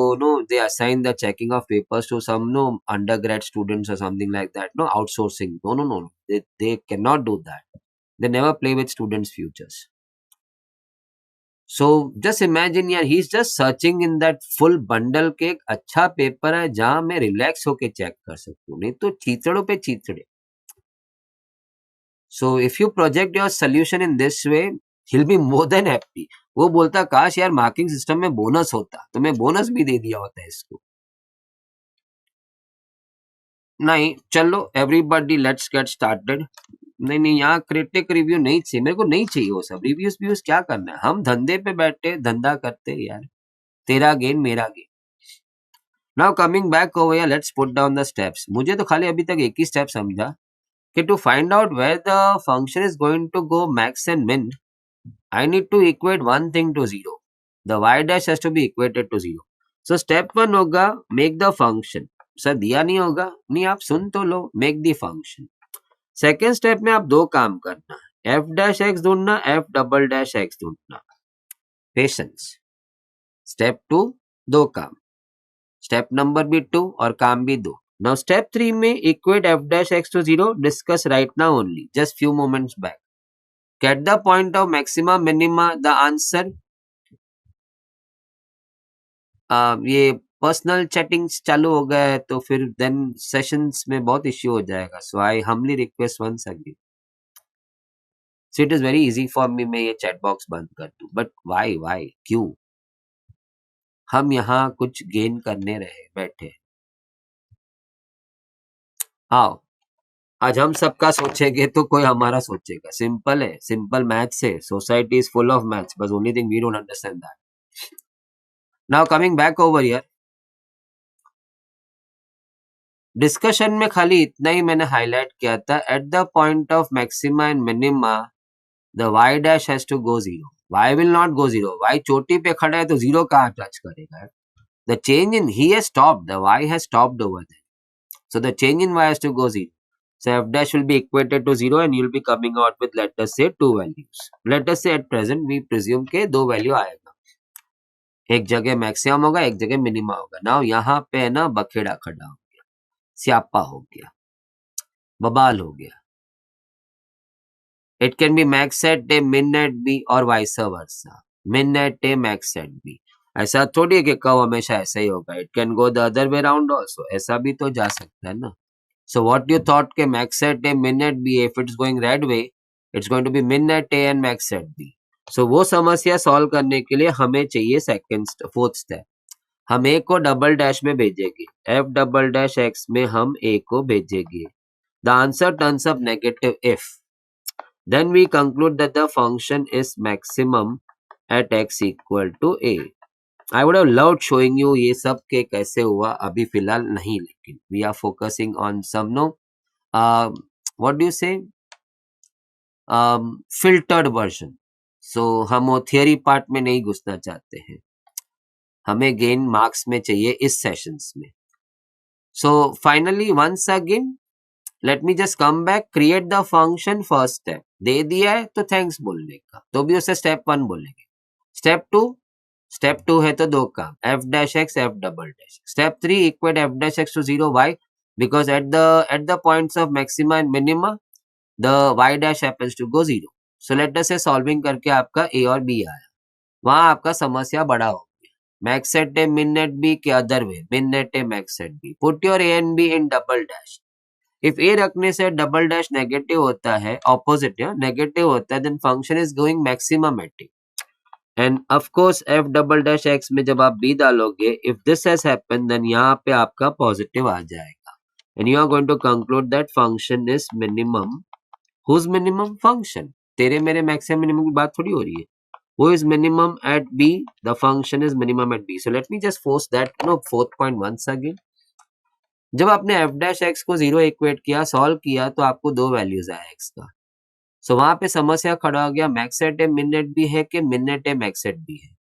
they assign the checking of papers to some undergrad students और something like that. Outsourcing. No, they cannot do that. They never play with students futures. So just imagine यार, he is just searching in that full bundle के एक अच्छा paper है जहां मैं relax होके check कर सकूं, नहीं तो चीतड़ों पे चीतड़े. So if you project your solution in this way, he'll be more than happy. वो बोलता काश यार मार्किंग सिस्टम में बोनस होता तो मैं बोनस भी दे दिया होता इसको. नहीं, चलो एवरीबॉडी लेट्स गेट स्टार्टेड. नहीं, यहाँ क्रिटिक रिव्यू नहीं चाहिए मेरे को. नहीं चाहिए वो सब रिव्यूज क्या करना है. हम धंधे पे बैठे धंधा करते यार. तेरा गेन मेरा gain. Now coming back over here, let's put down the steps. मुझे तो खाली अभी तक एक ही स्टेप समझा कि to find out where the function is going to go max and min, I need to equate one thing to 0. The y dash has to be equated to 0. So step 1 होगा make the function. Sir दिया नहीं होगा. नहीं, आप सुन तो लो. make the function. Second step में आप दो काम करना. f dash x ढूंढना, f double dash x ढूंढना. पेशेंस. स्टेप 2 दो काम. स्टेप नंबर भी 2 और काम भी 2. Now step 3 में equate f dash x to 0. Discuss right now only. Just few moments back. Get the point of maxima minima the answer. ये personal chattings चालू हो गया है तो फिर देन सेशंस में बहुत इश्यू हो जाएगा. So I humbly request once again. So it is very easy for me. मैं ये चैट बॉक्स बंद कर दूं. बट वाई क्यों? हम यहाँ कुछ गेन करने रहे बैठे. आओ आज हम सबका सोचेंगे तो कोई हमारा सोचेगा. सिंपल है, सिंपल मैथ्स है. Society is full of maths. बस only thing we don't understand that. Now coming back over here, discussion में खाली इतना ही मैंने हाईलाइट किया था. At the point of maxima and minima the y dash has to go 0. y will not go 0. y चोटी पे खड़ा है तो 0 कहाँ टच करेगा. द चेंज इन ही has stopped. The y has stopped over there. So the change in y has to go 0. So f dash will be equated to 0 and you'll be coming out with, let us say, 2 values. Let us say at present we presume के 2 value आएगा. एक जगह maximum होगा, एक जगह minimum होगा. Now यहाँ पे है ना बखेड़ा खड़ा हो गया, स्यापा हो गया, बबाल हो गया. It can be max at a, min at b और vice versa. Min at a, max at b. ऐसा थोड़ी है कि कब हमेशा ऐसा ही होगा. It can go the other way around also. ऐसा भी तो जा सकता है ना. So what you thought के max at a, min at b, if it's going red way, it's going to be min at a and max at b. So वो समस्या सॉल्व करने के लिए हमें चाहिए फोर्थ स्टेप. हम a को डबल डैश में भेजेंगे. f डबल डैश x में हम a को भेजेंगे. The answer turns up negative if. Then we conclude that the function is maximum at x equal to a. I would have loved showing you ये सब के कैसे हुआ. अभी फिलहाल नहीं, लेकिन we are focusing on some what do you say, filtered version. So हम वो theory part में नहीं घुसना चाहते हैं. हमें गेन मार्क्स में चाहिए इस सेशंस में. So finally once again let me just come back. Create the function first step. दे दिया है तो थैंक्स बोलने का, तो भी उसे स्टेप 1 बोलेंगे. स्टेप टू है तो दो काम, f dash x f double dash. Step 3 equate f dash x to 0. Why? Because at the points of maxima and minima the y dash happens to go 0. So let us say solving करके आपका ए और B आया, वहां आपका समस्या बड़ा हो गया. Max set a min net b के other way, min net a max set b. Put your a and b in double dash. If a रखने से डबल डैश नेगेटिव होता है, ऑपोजिट है, नेगेटिव होता है, then function is going maximum at a. And of course f double dash x में जब आप बी डालोगे, if this has happened, then यहाँ पे आपका पॉजिटिव आ जाएगा. And you are going to conclude that function is minimum. Whose minimum? Function. तेरे मेरे मैक्सिमम मिनिमम की बात थोड़ी हो रही है. Who is minimum at B? The function is minimum at B. So let me just force that, fourth point once again. जब आपने f dash x को 0 इक्वेट किया, सॉल्व किया, तो आपको दो वैल्यूज आया x का. सो वहां पे समस्या खड़ा हो गया, मैक्स एट ए मिन नेट बी है कि मिन net a max eight B है.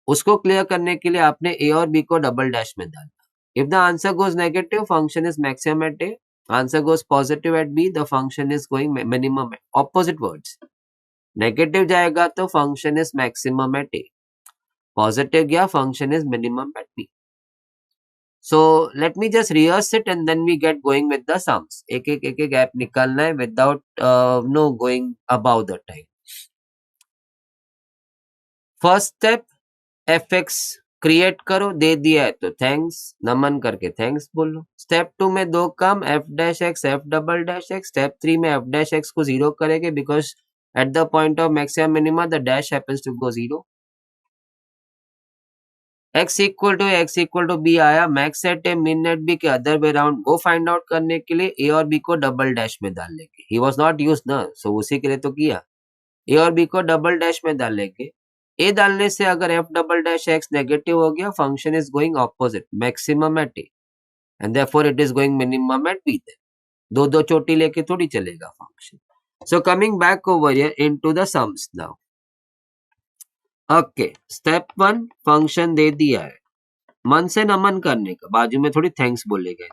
उसको क्लियर करने के लिए आपने a और b को डबल डैश में डालना. If the answer goes negative, function is maximum at a. Answer goes positive at b, the function is going minimum. Opposite words. Negative जाएगा तो function is maximum at a, positive गया function is minimum at b. So let me just rehearse it and then we get going with the sums. एक एक gap निकालना है without no going about the time. First step, f x create करो, दे दिया है तो thanks, नमन करके thanks बोलो. स्टेप 2 में दो काम, f dash x f double dash x. Step 3 में एफ डैश एक्स को 0 करेंगे because at the point of maximum minima the dash happens to go 0. x equal to b आया. Max set a min net b के other way round. वो find out करने के लिए a और b को डबल डैश में डाल लेंगे. ही वॉज नॉट यूज ना, सो उसी के लिए तो किया. a और b को डबल डैश में डाल लेंगे. a डालने से अगर f double dash x negative हो गया, function is going opposite, maximum at a and therefore it is going minimum at b. दो दो चोटी लेके थोड़ी चलेगा function. So coming back over here into the sums now. Okay, step 1 function दे दिया है. मन से नमन करने का, बाजू में थोड़ी थैंक्स बोलेगा.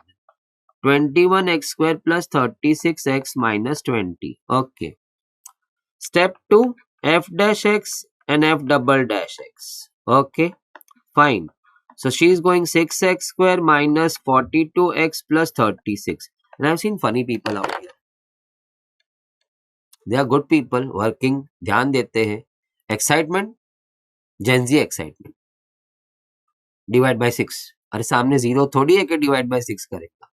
21x square plus 36x minus 20. Okay. Step 2 f dash x and f double dash x. Okay, fine. So she is going 6x square minus 42x plus 36. And I've seen funny people out here. They are good people, working, ध्यान देते हैं. Excitement, gen Z excitement. Divide by 6. अरे सामने 0 थोड़ी है कि divide by 6 करेगा.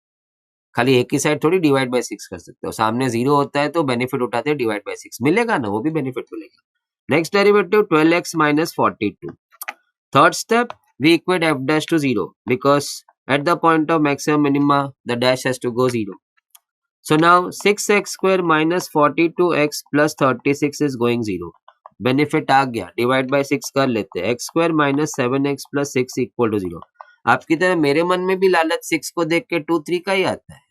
खाली एक ही साइड थोड़ी डिवाइड बाय 6 कर सकते हो. सामने 0 होता है तो बेनिफिट उठाते हैं, डिवाइड बाय 6 मिलेगा ना, वो भी बेनिफिट मिलेगा. Next derivative 12x minus 42. Third step, we equate f dash to 0 because at the point of maximum minima the dash has to go 0. So now 6x square minus 42x plus 36 is going 0. Benefit आ गया, divide by 6 कर लेते हैं. x square minus 7x plus 6 equal to 0. आपकी तरह मेरे मन में भी लालच 6 को देख के 2 3 का ही आता है,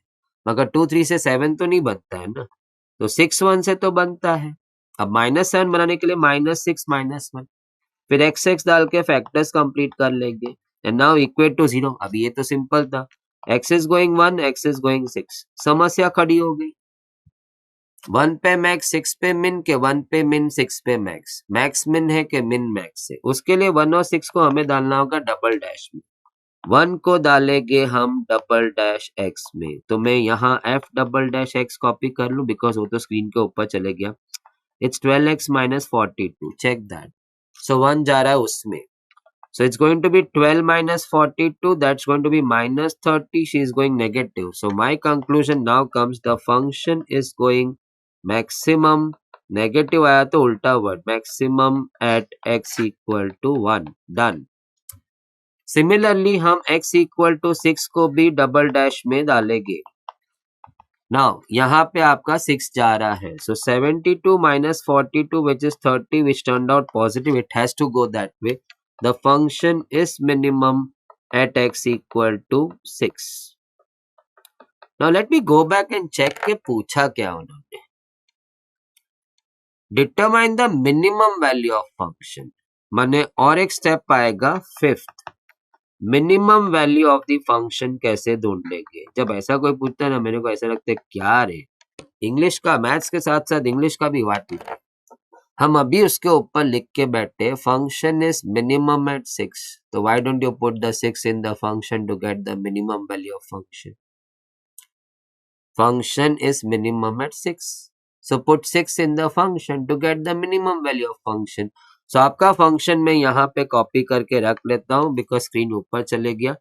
मगर 2 3 से 7 तो नहीं बनता है ना, तो 6 1 से तो बनता है. अब -7 बनाने के लिए -6 -1, फिर x डाल के फैक्टर्स कंप्लीट कर लेंगे. And now equate to 0. अब ये तो सिंपल था, x is going 1, x is going 6. समस्या खड़ी हो गई. 1 पे मैक्स 6 पे मिन के 1 पे मिन 6 पे मैक्स. मैक्स मिन है कि मिन मैक्स है, उसके लिए 1 और 6 को हमें डालना होगा डबल डैश में. 1 को डालेंगे हम डबल डैश x में, तो मैं यहाँ f double dash x copy कर लूं बिकॉज वो तो स्क्रीन के ऊपर चले गया. It's 12x minus 42. Check that. So 1 जा रहा है उसमें. So it's going to be 12 minus 42. That's going to be minus 30. She is going negative. So my conclusion now comes, the function is going maximum. Negative आया तो उल्टा word. Maximum at x equal to 1. Done. Similarly हम x equal to 6 को भी double dash में डालेंगे. Now यहाँ पे आपका 6 जा रहा है. So 72 minus 42 which is 30, which turned out positive. It has to go that way. The function is minimum at x equal to 6. Now let me go back and check के पूछा क्या उन्होंने. Determine the minimum value of function. माने और एक step आएगा 5th. Minimum value of the function कैसे ढूंढेंगे. जब ऐसा कोई पूछता है ना, मेरे को ऐसा लगता है क्या रे, इंग्लिश का मैथ्स के साथ साथ इंग्लिश का भी वाट. हम अभी उसके ऊपर लिख के बैठे फंक्शन इज मिनिमम एट 6, तो why don't you put the 6 in the function to get the minimum value of function. Function is minimum at 6. So put 6 in the function to get the minimum value of function. So आपका function मैं यहाँ पे copy करके रख लेता हूँ because screen ऊपर चले गया.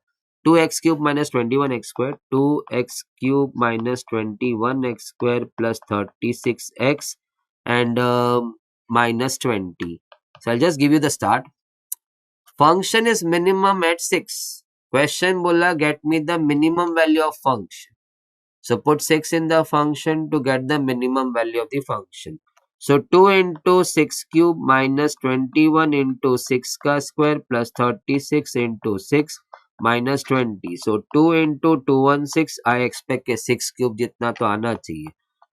2x cube minus 21x square, 2x cube minus 21x square plus 36x and minus 20. So I'll just give you the start. Function is minimum at 6. Question बोला get me the minimum value of function. So put 6 in the function to get the minimum value of the function. So 2 into 6 cube minus 21 into 6 ka square plus 36 into 6 minus 20. So 2 into 216, I expect के 6 cube जितना तो आना चाहिए.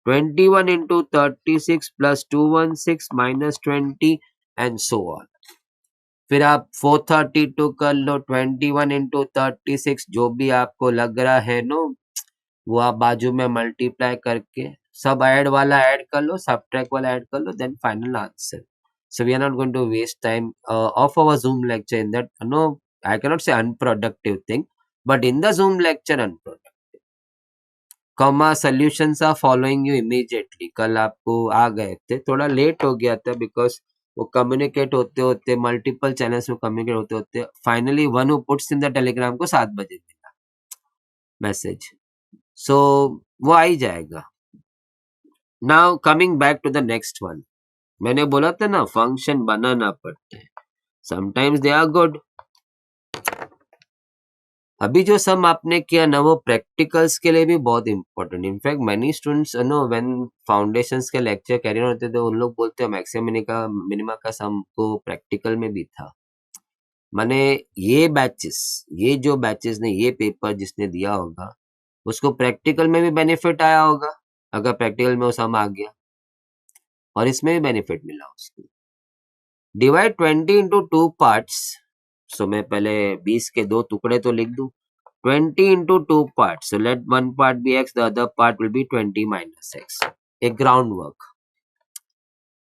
21 into 36 plus 216 minus 20 and so on. फिर आप 432 कर लो. 21 into 36 जो भी आपको लग रहा है नो, वो आप बाजू में मल्टीप्लाई करके सब ऐड वाला ऐड कर लो, सब्ट्रैक्ट वाला ऐड कर लो, then final answer. So we are not going to waste time of our Zoom lecture in that. No, I cannot say unproductive thing, but in the Zoom lecture unproductive. Comma solutions are following you immediately. कल आपको आ गए थे, थोड़ा late हो गया था because वो communicate होते होते मल्टीपल चैनल्स में कम्युनिकेट होते होते finally one who puts in the Telegram को 7 बजे मिला मैसेज. So वो आ ही जाएगा. Now coming back to the next one. मैंने बोला था ना फंक्शन बनाना पड़ते हैं, समटाइम्स दे आर गुड. अभी जो सम आपने किया ना वो प्रैक्टिकल्स के लिए भी बहुत important. In fact many students know when foundations के लेक्चर कैरियर होते थे उन लोग बोलते हैं मैक्सिमम मिनिमा का सम को प्रैक्टिकल में भी था. मैंने ये जो बैचेस ने ये पेपर जिसने दिया होगा उसको प्रैक्टिकल में भी बेनिफिट आया होगा अगर प्रैक्टिकल में वो सम आ गया, और इसमें भी बेनिफिट मिला उसको. Divide 20 into 2 parts. सो मैं पहले 20 के 2 टुकड़े तो लिख दूं. 20 into 2 parts. So let one part be x, the other part will be 20 minus x. एक ground work.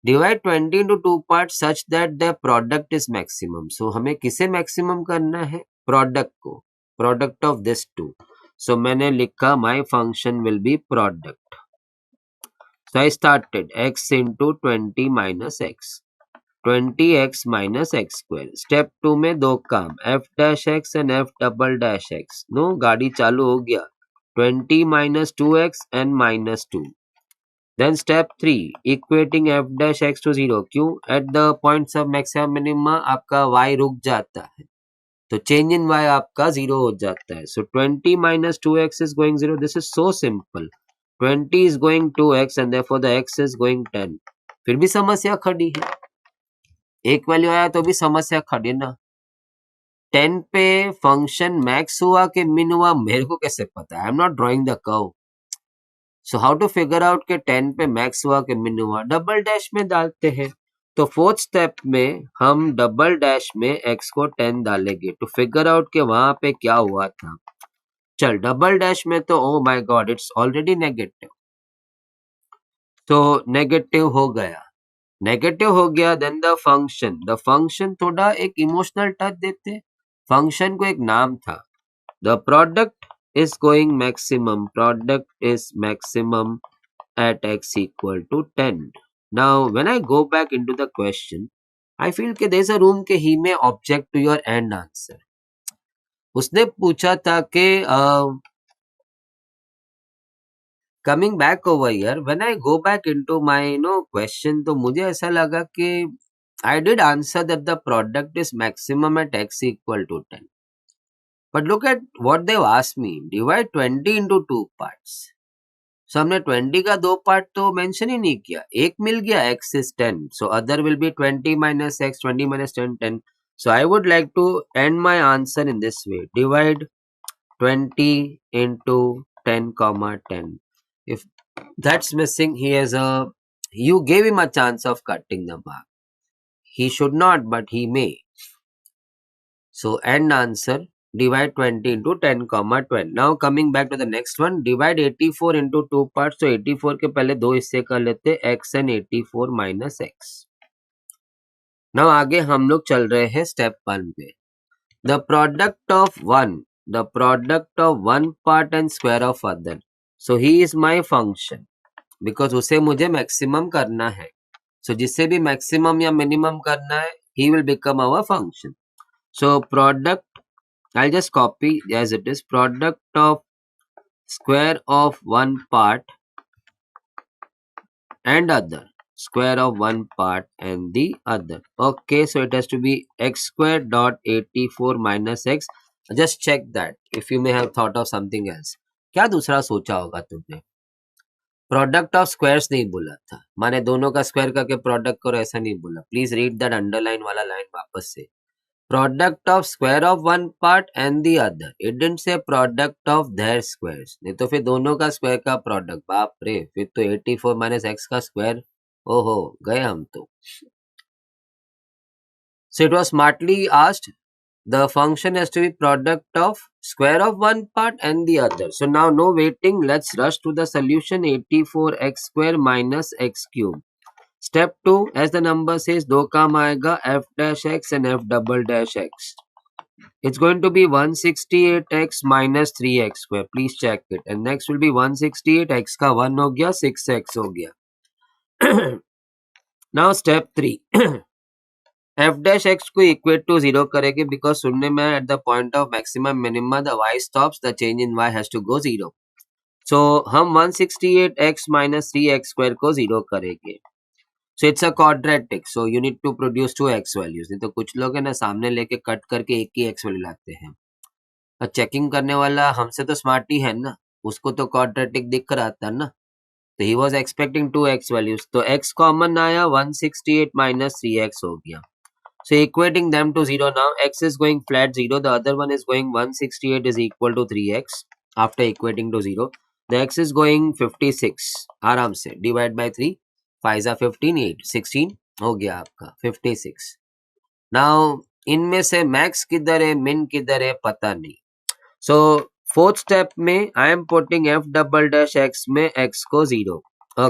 Divide 20 into 2 parts such that the product is maximum. सो हमें किसे मैक्सिमम करना है? प्रोडक्ट को. Product of this two. सो मैंने लिखा my function will be product. So I started x into 20 minus x. 20x minus x square. Step 2 में दो काम, f dash x and f double dash x. No, गाड़ी चालू हो गया. 20 minus 2x and minus 2. Then step 3, equating f dash x to 0. क्यों? At the points of maximum minima आपका y रुक जाता है, तो change in y आपका 0 हो जाता है. So 20 minus 2x is going 0. This is so simple. 20 is going 2x and therefore the x is going 10. फिर भी समस्या खड़ी है. एक वैल्यू आया तो भी समस्या खड़ी ना. 10 पे फंक्शन मैक्स हुआ कि मिन हुआ मेरे को कैसे पता? I am not drawing the curve. So how to figure out के 10 पे मैक्स हुआ कि मिन हुआ? डबल डैश में डालते हैं. तो फोर्थ स्टेप में हम डबल डैश में x को 10 डालेंगे टू फिगर आउट के वहां पे क्या हुआ था. चल डबल डैश में तो oh my God it's already negative, तो नेगेटिव हो गया. नेगेटिव हो गया. देन द फंक्शन थोड़ा एक इमोशनल टच देते. फंक्शन को एक नाम था. The product is going maximum. Product is maximum at x equal to 10. Now when I go back into the question, I feel कि there is a room कि he may object to your end answer. उसने पूछा था कि coming back over here, when I go back into my question, तो मुझे ऐसा लगा कि I did answer that the product is maximum at x equal to 10. But look at what they've asked me. Divide 20 into 2 parts. So हमने 20 का 2 part तो mention ही नहीं किया. एक मिल गया, x is 10. So other will be 20 minus x, 20 minus 10, 10. So I would like to end my answer in this way. Divide 20 into 10 comma 10. If that's missing, you gave him a chance of cutting the mark. He should not, but he may. So end answer. Divide 20 into 10 comma 12. Now coming back to the next one. Divide 84 into 2 parts. So 84 के पहले दो हिस्से कर लेते, x and 84 minus x. Now आगे हम लोग चल रहे हैं स्टेप 1 पे. The product of one part and square of other. So he is my function because उसे मुझे मैक्सिमम करना है. सो जिससे भी मैक्सिमम या मिनिमम करना है, he will become our function. So product, I'll just copy as it is, product of square of one part and other, square of one part and the other. Okay, so it has to be x square dot 84 minus x. Just check that if you may have thought of something else. क्या दूसरा सोचा होगा तुमने? Product of squares नहीं बोला था, माने दोनों का स्क्वायर करके प्रोडक्ट करो ऐसा नहीं बोला. प्लीज रीड दैट अंडरलाइन वाला लाइन वापस से. Product of square of one part and the other. It didn't say product of their squares. नहीं तो फिर दोनों का स्क्वायर का प्रोडक्ट. बाप रे, फिर तो 84 माइनस एक्स का स्क्वायर. ओहो, गए हम तो. सो it was smartly asked. The function has to be product of square of one part and the other. So now no waiting. Let's rush to the solution. 84x square minus x cube. Step 2, as the number says, दो काम आएगा f dash x and f double dash x. It's going to be 168x minus 3x square. Please check it. And next will be 168. X का 1 हो गया, 6x हो गया. Now step 3. f dash x को equate to 0 करेंगे because सुनने में at the point of maximum minima the y stops, the change in y has to go 0. So हम 168x minus 3x square को 0 करेंगे. So it's a quadratic, so you need to produce 2 x values. नहीं तो कुछ लोग है ना सामने लेके कट करके एक ही x वैल्यू लाते हैं. और चेकिंग करने वाला हमसे तो स्मार्ट ही है ना, उसको तो quadratic दिख रहा था ना, तो he was expecting 2 x values. तो x कॉमन आया, 168 minus 3x हो गया. So equating them to 0 now, x is going flat 0, the other one is going 168 is equal to 3x. After equating to 0, the x is going 56. आराम से divide by 3, 5 are 15, 8, 16 हो गया आपका 56. Now इनमें से max किधर है, min किधर है, पता नहीं. So fourth step में I am putting f double dash x में x को 0.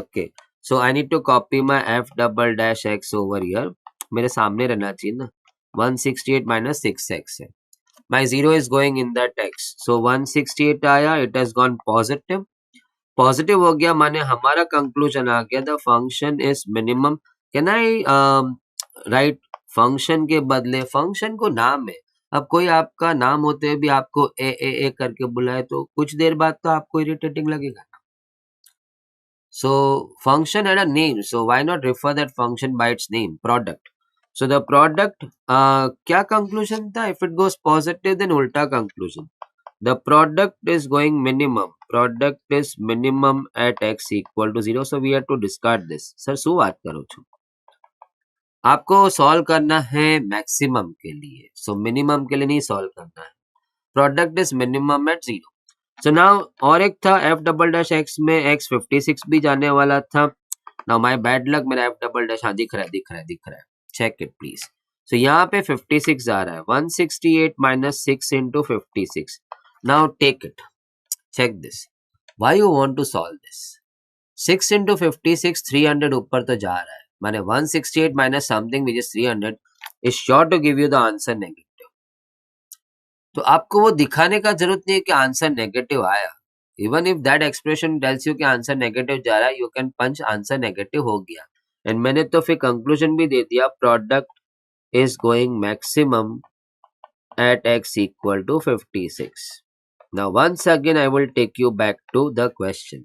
Okay, so I need to copy my f double dash x over here. मेरे सामने रहना चाहिए ना. 168 minus 6x है. My 0 is going in that x. So 168 आया, it has gone positive. Positive हो गया माने हमारा conclusion आ गया. The function is minimum. Can I write function के बदले, function को नाम है. अब कोई आपका नाम होते हुए भी आपको ए करके बुलाए तो कुछ देर बाद तो आपको इरिटेटिंग लगेगा. So function had a name, so why not refer that function by its name, product. So the product, क्या conclusion था? If it goes positive, then ulta conclusion. The product is going minimum. Product is minimum at x equal to 0. So we have to discard this. Sir, શું વાત करो છો? आपको solve करना है maximum के लिए. So minimum के लिए नहीं solve करना है. Product is minimum at 0. So now और एक था f double dash x में x 56 भी जाने वाला था. Now my bad luck, मेरा f double dash हाँ दिख रहा है. Check it please. So यहाँ पे 56 आ रहा है. 168 minus 6 into 56. Now take it. Check this. Why you want to solve this? 6 into 56, 300 ऊपर तो जा रहा है. माने 168 minus something which is 300 is sure to give you the answer negative. तो आपको वो दिखाने का जरूरत नहीं है कि आंसर नेगेटिव आया. Even if that expression tells you कि आंसर नेगेटिव जा रहा है, you can punch answer negative हो गया. एंड मैंने तो फिर कंक्लूजन भी दे दिया, product is going maximum at x equal to 56. Now once again I will take you back to the question.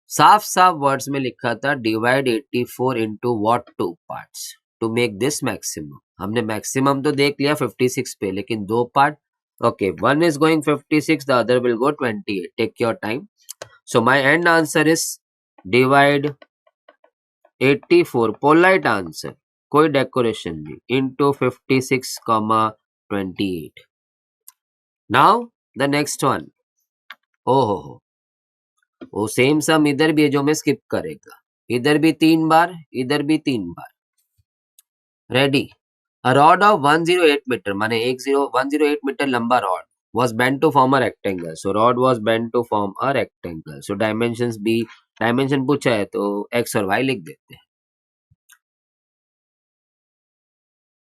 साफ वर्ड्स में लिखा था divide 84 into what two parts to make this maximum. हमने मैक्सिमम तो देख लिया 56 पे, लेकिन दो part. Okay, one is going 56, the other will go 28. Take your time. So my end answer is divide 84, polite answer, कोई डेकोरेशन नहीं, into 56, 28. Now the next one. ओहो, वो सेम सम इधर भी है जो मैं स्किप करेगा. इधर भी 3 बार, इधर भी 3 बार. Ready. A rod of 108 metre, माने 108 मीटर लंबा rod was bent to form a rectangle. So rod was bent to form a rectangle. So dimensions भी, डायमेंशन पूछा है तो x और y लिख देते हैं.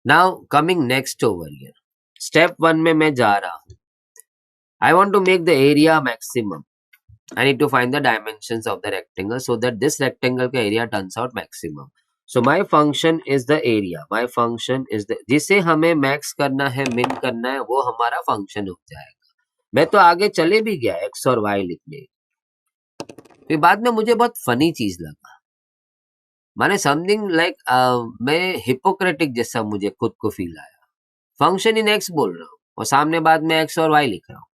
Now coming next over here, step 1 में मैं जा रहा हूँ. I want to make the area maximum. I need to find the dimensions of the rectangle so that this rectangle का area turns out maximum. So my function is the area. My function is the जिसे हमें max करना है, min करना है, वो हमारा function हो जाएगा. मैं तो आगे चले भी गया x और y लिखने. फिर बाद में मुझे बहुत फनी चीज लगा. माने समथिंग लाइक मैं हिपोक्रेटिक जैसा मुझे खुद को फील आया. फंक्शन इन x बोल रहा हूँ और सामने बाद में x और y लिख रहा हूँ.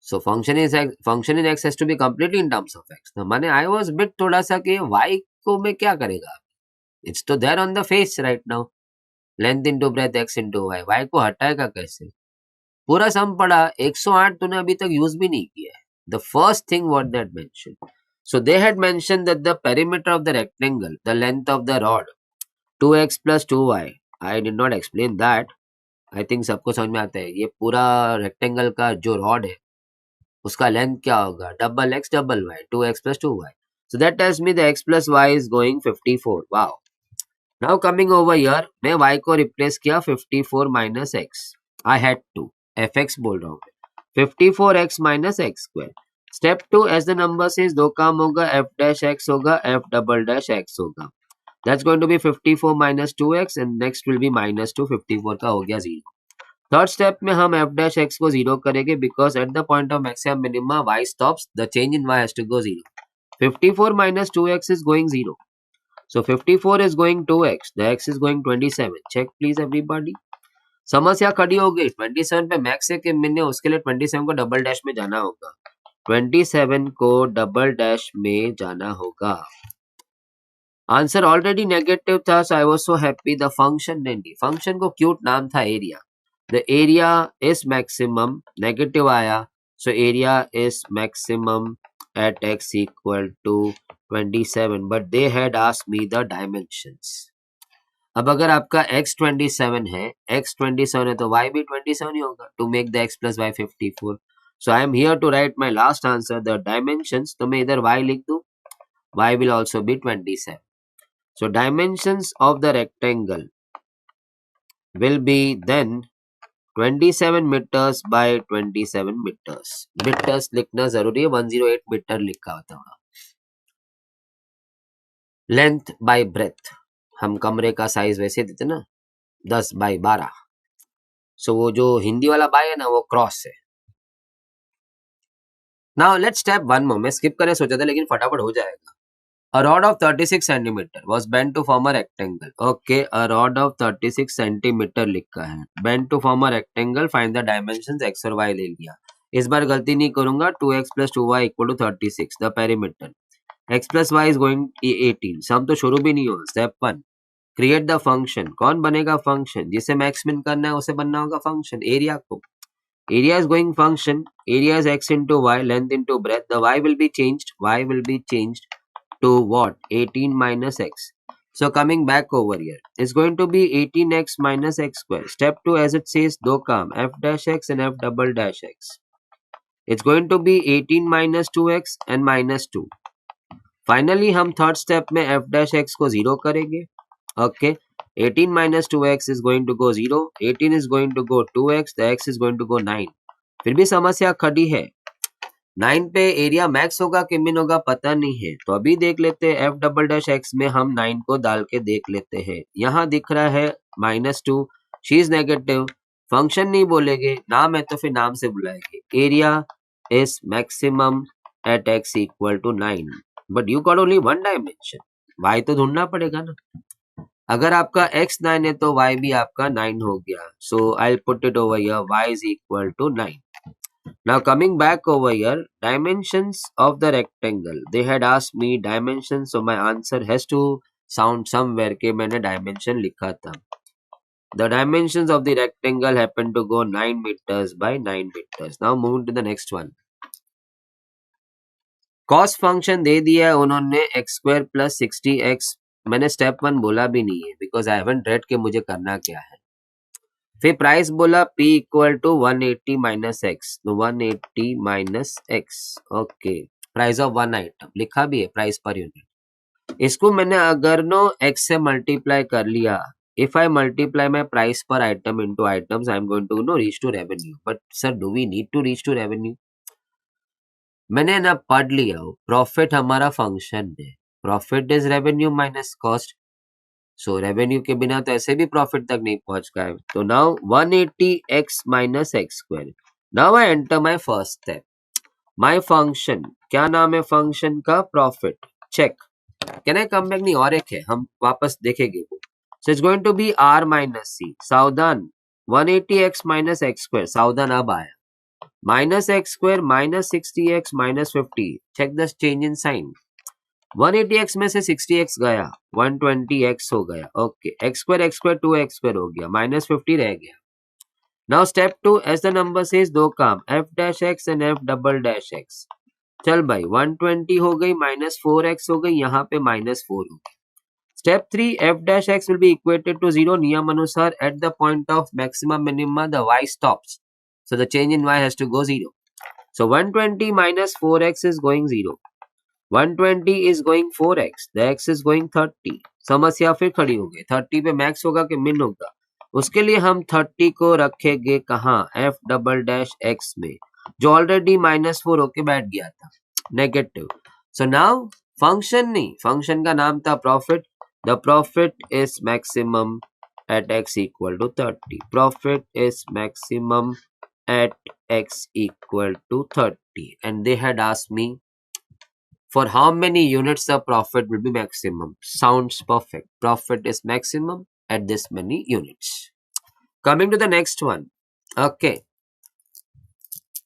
So function in x has to be completely in terms of x. ना माने I was bit थोड़ा सा कि y को मैं क्या करेगा. It's तो there on the face right now. Length into breadth x into y. Y को हटाएगा कैसे. पूरा सम पढ़ा 108 तूने अभी तक यूज भी नहीं किया है. The first thing what they had mentioned. So they had mentioned that the perimeter of the rectangle, the length of the rod, 2x plus 2y. I did not explain that. I think सबको समझ में आता है. ये पूरा rectangle का जो rod है उसका लेंथ क्या होगा. Double x double y, 2x plus 2y. So that tells me the x plus y is going 54. Wow. Now coming over here, मैं y को रिप्लेस किया 54 minus x. I had to. fx बोल रहा हूँ. 54x minus x square. Step 2, as the number says, दो काम होगा, f dash x होगा, f double dash x होगा. That's going to be 54 minus 2x and next will be minus 2. 54 का हो गया 0. थर्ड स्टेप में हम f dash x को 0 करेंगे because at the point of maximum minima y stops, the change in y has to go 0. 54 minus 2x is going 0. So 54 is going 2x, the x is going 27. Check please everybody. समस्या खड़ी हो गई. 27 पे max है कि मिन है, उसके लिए 27 को डबल डैश में जाना होगा. 27 को डबल डैश में जाना होगा. आंसर ऑलरेडी नेगेटिव था, so I was so happy. The function नहीं, फंक्शन को क्यूट नाम था area. The area is maximum, negative आया, so area is maximum at x equal to 27, but they had asked me the dimensions. अब अगर आपका x 27 है, x 27 है तो y भी 27 ही होगा. To make the x plus y 54. So I am here to write my last answer, the dimensions. तो मैं इधर y लिख दूं, y will also be 27. So dimensions of the rectangle will be then 27 meters by 27 meters. Metres लिखना जरूरी है. 108 metre लिखा होता है. लेंथ बाय ब्रेथ, हम कमरे का साइज वैसे देते ना, 10 बाय 12. सो वो जो हिंदी वाला बाय है ना, वो क्रॉस है. नाउ लेट्स स्टेप 1 मोर. मैं स्किप करने सोचा था लेकिन फटाफट हो जाएगा. A rod of 36 centimeter was bent to form a rectangle. Okay, a rod of 36 centimeter लिखा है. Bent to form a rectangle. Find the dimensions x और y ले लिया. इस बार गलती नहीं करूंगा. 2x plus 2y equal to 36. The perimeter. x plus y is going 18. सम तो शुरू भी नहीं हुआ. Step 1. Create the function. कौन बनेगा function? जिसे max min करना है उसे बनना होगा function. Area को. Area is going function. Area is x into y. Length into breadth. The y will be changed. Y will be changed to what? 18 minus x. So coming back over here, it's going to be 18x minus x square. Step 2, as it says, दो काम, f dash x and f double dash x. It's going to be 18 minus 2x and minus 2. Finally, हम third step में f dash x को 0 करेंगे. Okay. 18 minus 2x is going to go 0. 18 is going to go 2x. The x is going to go 9. फिर भी समस्या खड़ी है. 9 पे एरिया मैक्स होगा कि मिन होगा पता नहीं है. तो अभी देख लेते हैं. f डबल डैश x में हम 9 को डाल के देख लेते हैं. यहाँ दिख रहा है -2. She is negative. फंक्शन नहीं बोलेंगे, नाम है तो फिर नाम से बुलाएंगे. Area is maximum at x equal to 9. But you got only one dimension. y तो ढूंढना पड़ेगा ना. अगर आपका x 9 है तो y भी आपका 9 हो गया. So I put it over here. y is equal to 9. Now coming back over here, dimensions of the rectangle. They had asked me dimensions, so my answer has to sound somewhere कि मैंने dimension लिखा था. The dimensions of the rectangle happen to go 9 meters by 9 meters. Now moving to the next one. Cos function दे दिया है उन्होंने x square plus 60x. मैंने step 1 बोला भी नहीं है because I haven't read कि मुझे करना क्या है. फिर प्राइस बोला p equal to 180 minus x. 180 minus x. Okay, price of one item लिखा भी है, प्राइस पर यूनिट. इसको मैंने अगर नो x से मल्टीप्लाई कर लिया if I multiply my price per item into items, I'm going to reach to revenue. But sir, do we need to reach to revenue? मैंने ना पढ़ लिया हो, प्रॉफिट हमारा फंक्शन है, profit is revenue minus cost, so revenue के बिना तो ऐसे भी प्रॉफिट तक नहीं पहुंच गए. तो now 180x minus x square. Now I enter my first step. My function, क्या नाम है फंक्शन का? Profit. Check. Can I come back? नहीं, और एक है, हम वापस देखेंगे वो. So it's going to be r minus c. सावधान, 180x माइनस एक्स स्क्वायर, सावधान अब आया. Minus x square minus 60x minus 50. Check the change in sign. 180x में से 60x गया, 120x हो गया. Okay, x square 2x square हो गया, minus 50 रह गया. Now step 2, as the number says, दो काम, f dash x and f double dash x. चल भाई, 120 हो गई, minus 4x हो गई, यहाँ पे minus 4 हो गई. Step 3, f dash x will be equated to 0. नियम अनुसार at the point of maximum minima the y stops. So the change in y has to go 0. So 120 minus 4x is going 0. 120 is going 4x. The x is going 30. समस्या फिर खड़ी हो गई. 30 पे max होगा कि मिन होगा? उसके लिए हम 30 को रखेंगे कहाँ? f डबल डैश x में, जो ऑलरेडी -4 होके बैठ गया था, नेगेटिव. सो नाउ फंक्शन नहीं, फंक्शन का नाम था profit. The profit is maximum at x equal to 30. Profit is maximum at x equal to 30, and they had asked me for how many units the profit will be maximum. Sounds perfect. Profit is maximum at this many units. Coming to the next one. Okay.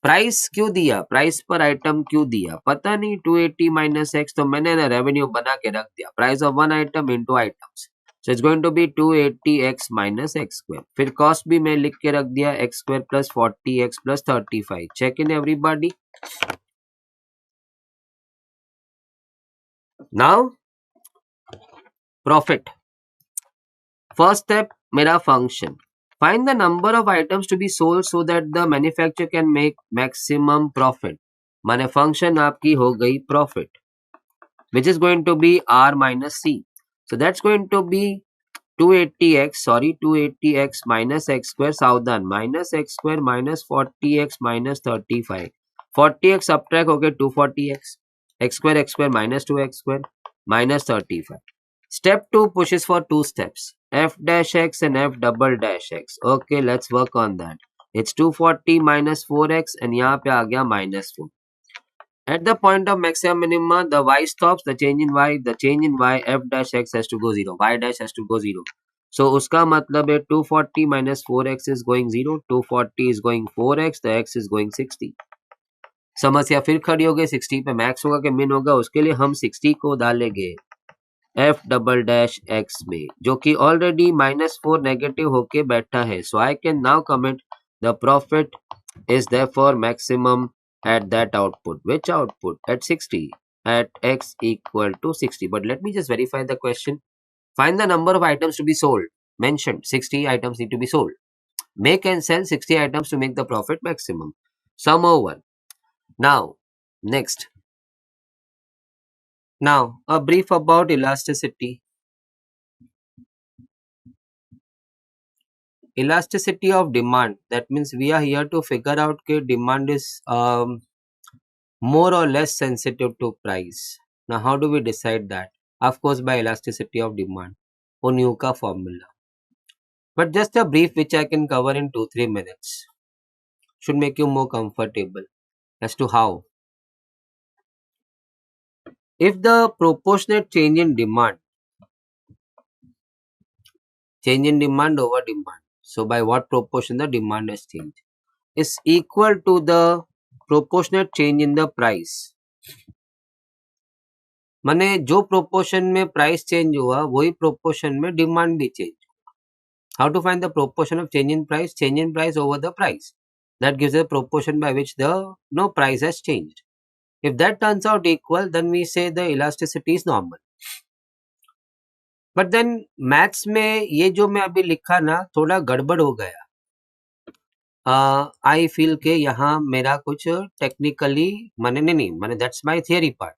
Price क्यों दिया? Price पर item क्यों दिया? पता नहीं. 280 minus x, तो मैंने ना रेवेन्यू बना के रख दिया. Price of one item into items. So it's going to be 280x minus x square. फिर कॉस्ट भी मैं लिख के रख दिया, x square plus 40x plus 35. Check in everybody. Now profit. First step, मेरा function. Find the number of items to be sold so that the manufacturer can make maximum profit. माने function आपकी हो गई profit, which is going to be r minus c. So that's going to be 280x minus x square. सावधान, minus x square minus 40x minus 35. 40x subtract हो गए 240x. x square minus 2x square minus 35. Step 2 pushes for two steps, f dash x and f double dash x. Okay, let's work on that. It's 240 minus 4x and यहाँ पे आ गया minus 4. At the point of maximum minima, the y stops, the change in y, f dash x has to go 0, y dash has to go 0. So उसका मतलब है 240 minus 4x is going 0, 240 is going 4x, the x is going 60. समस्या फिर खड़ी हो गई, 60 पे max होगा कि मिन होगा? उसके लिए हम 60 को डालेंगे f डबल डैश x में, जो कि ऑलरेडी -4 नेगेटिव होके बैठा है. So I can now comment the profit is therefore maximum at that output. Which output? At 60, at x equal to 60. But let me just verify the question. Find the number of items to be sold. Mentioned 60 items need to be sold. Make and sell 60 items to make the profit maximum. Sum over. Now next, now a brief about elasticity. Elasticity of demand, that means we are here to figure out कि demand is more or less sensitive to price. Now how do we decide that? Of course by elasticity of demand, Onyu का formula. But just a brief which I can cover in 2-3 minutes should make you more comfortable as to how. If the proportionate change in demand over demand, so by what proportion the demand has changed, is equal to the proportionate change in the price. माने जो proportion में price change हुआ वही proportion में demand भी change. How to find the proportion of change in price? Change in price over the price. That gives a proportion by which the price has changed. If that turns out equal, then we say the elasticity is normal. But then maths में ये जो मैं अभी लिखा ना, थोड़ा गड़बड़ हो गया. आई फील के यहाँ मेरा कुछ टेक्निकली माने नहीं माने दैट्स माय थियरी पार्ट.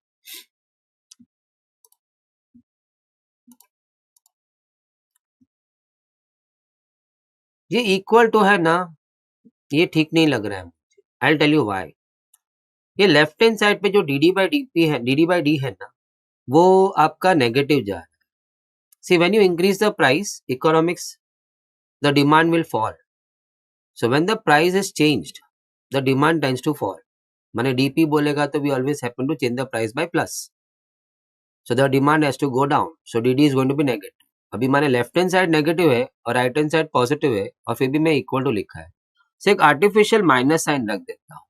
ये इक्वल टू है ना, ये ठीक नहीं लग रहा है मुझे। आई टेल यू व्हाई। ये लेफ्ट हैंड साइड पे जो डी बाई डी है, डी बाई डी है ना, वो आपका नेगेटिव जा रहा है। See when you increase the price economics, the demand will fall. So when the price is changed, the demand tends to fall. मैंने डीपी बोलेगा तो we always happen to change the price by plus, so the demand has to go down, so DD is going to be negative. अभी मैंने left hand side negative है और right hand side positive है, और फिर भी मैं equal to लिखा है, सो एक आर्टिफिशियल माइनस साइन रख देता हूँ।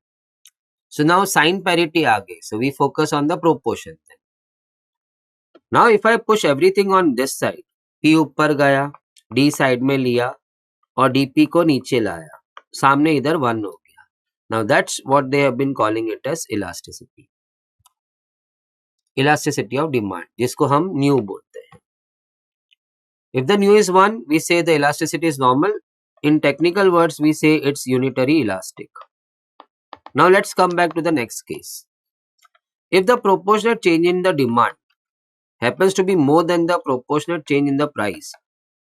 सो नाउ साइन पैरिटी आ गई, so we focus on the proportion. Now if I push everything on this side, P ऊपर गया, डी साइड में लिया और डीपी को नीचे लाया, सामने इधर 1 हो गया। Now that's what they have been calling it as elasticity, elasticity of demand, जिसको हम न्यू बोलते हैं। If the nu is 1, we say the elasticity is normal. In technical words, we say it's unitary elastic. Now let's come back to the next case. If the proportionate change in the demand happens to be more than the proportionate change in the price,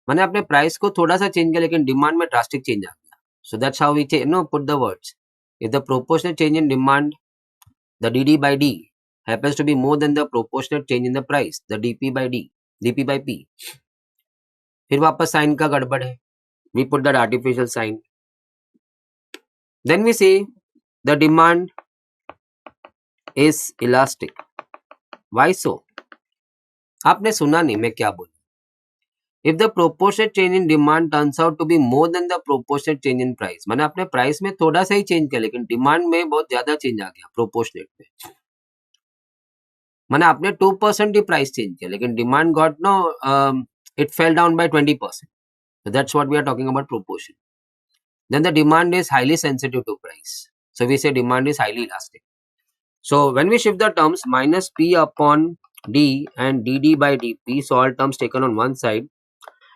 मैंने अपने price को थोड़ा सा change किया लेकिन demand में drastic change आ गया, so that's how we put the words. If the proportionate change in demand, the dd by d, happens to be more than the proportionate change in the price, the dp by d, dp by p. फिर वापस sign का गड़बड़ है, we put that artificial sign. Then we say the demand is elastic. Why so? आपने सुना नहीं मैं क्या बोला. If the proportionate change in demand turns out to be more than the proportionate change in price, मैंने अपने price में थोड़ा सा ही चेंज किया लेकिन डिमांड में बहुत ज्यादा चेंज आ गया प्रोपोर्शनेट में. मैंने अपने 2% ही प्राइस चेंज किया लेकिन demand got no, it fell down by 20%. So that's what we are talking about proportion. Then the demand is highly sensitive to price. So we say demand is highly elastic. So when we shift the terms minus P upon D and dd by dP, so all terms taken on one side,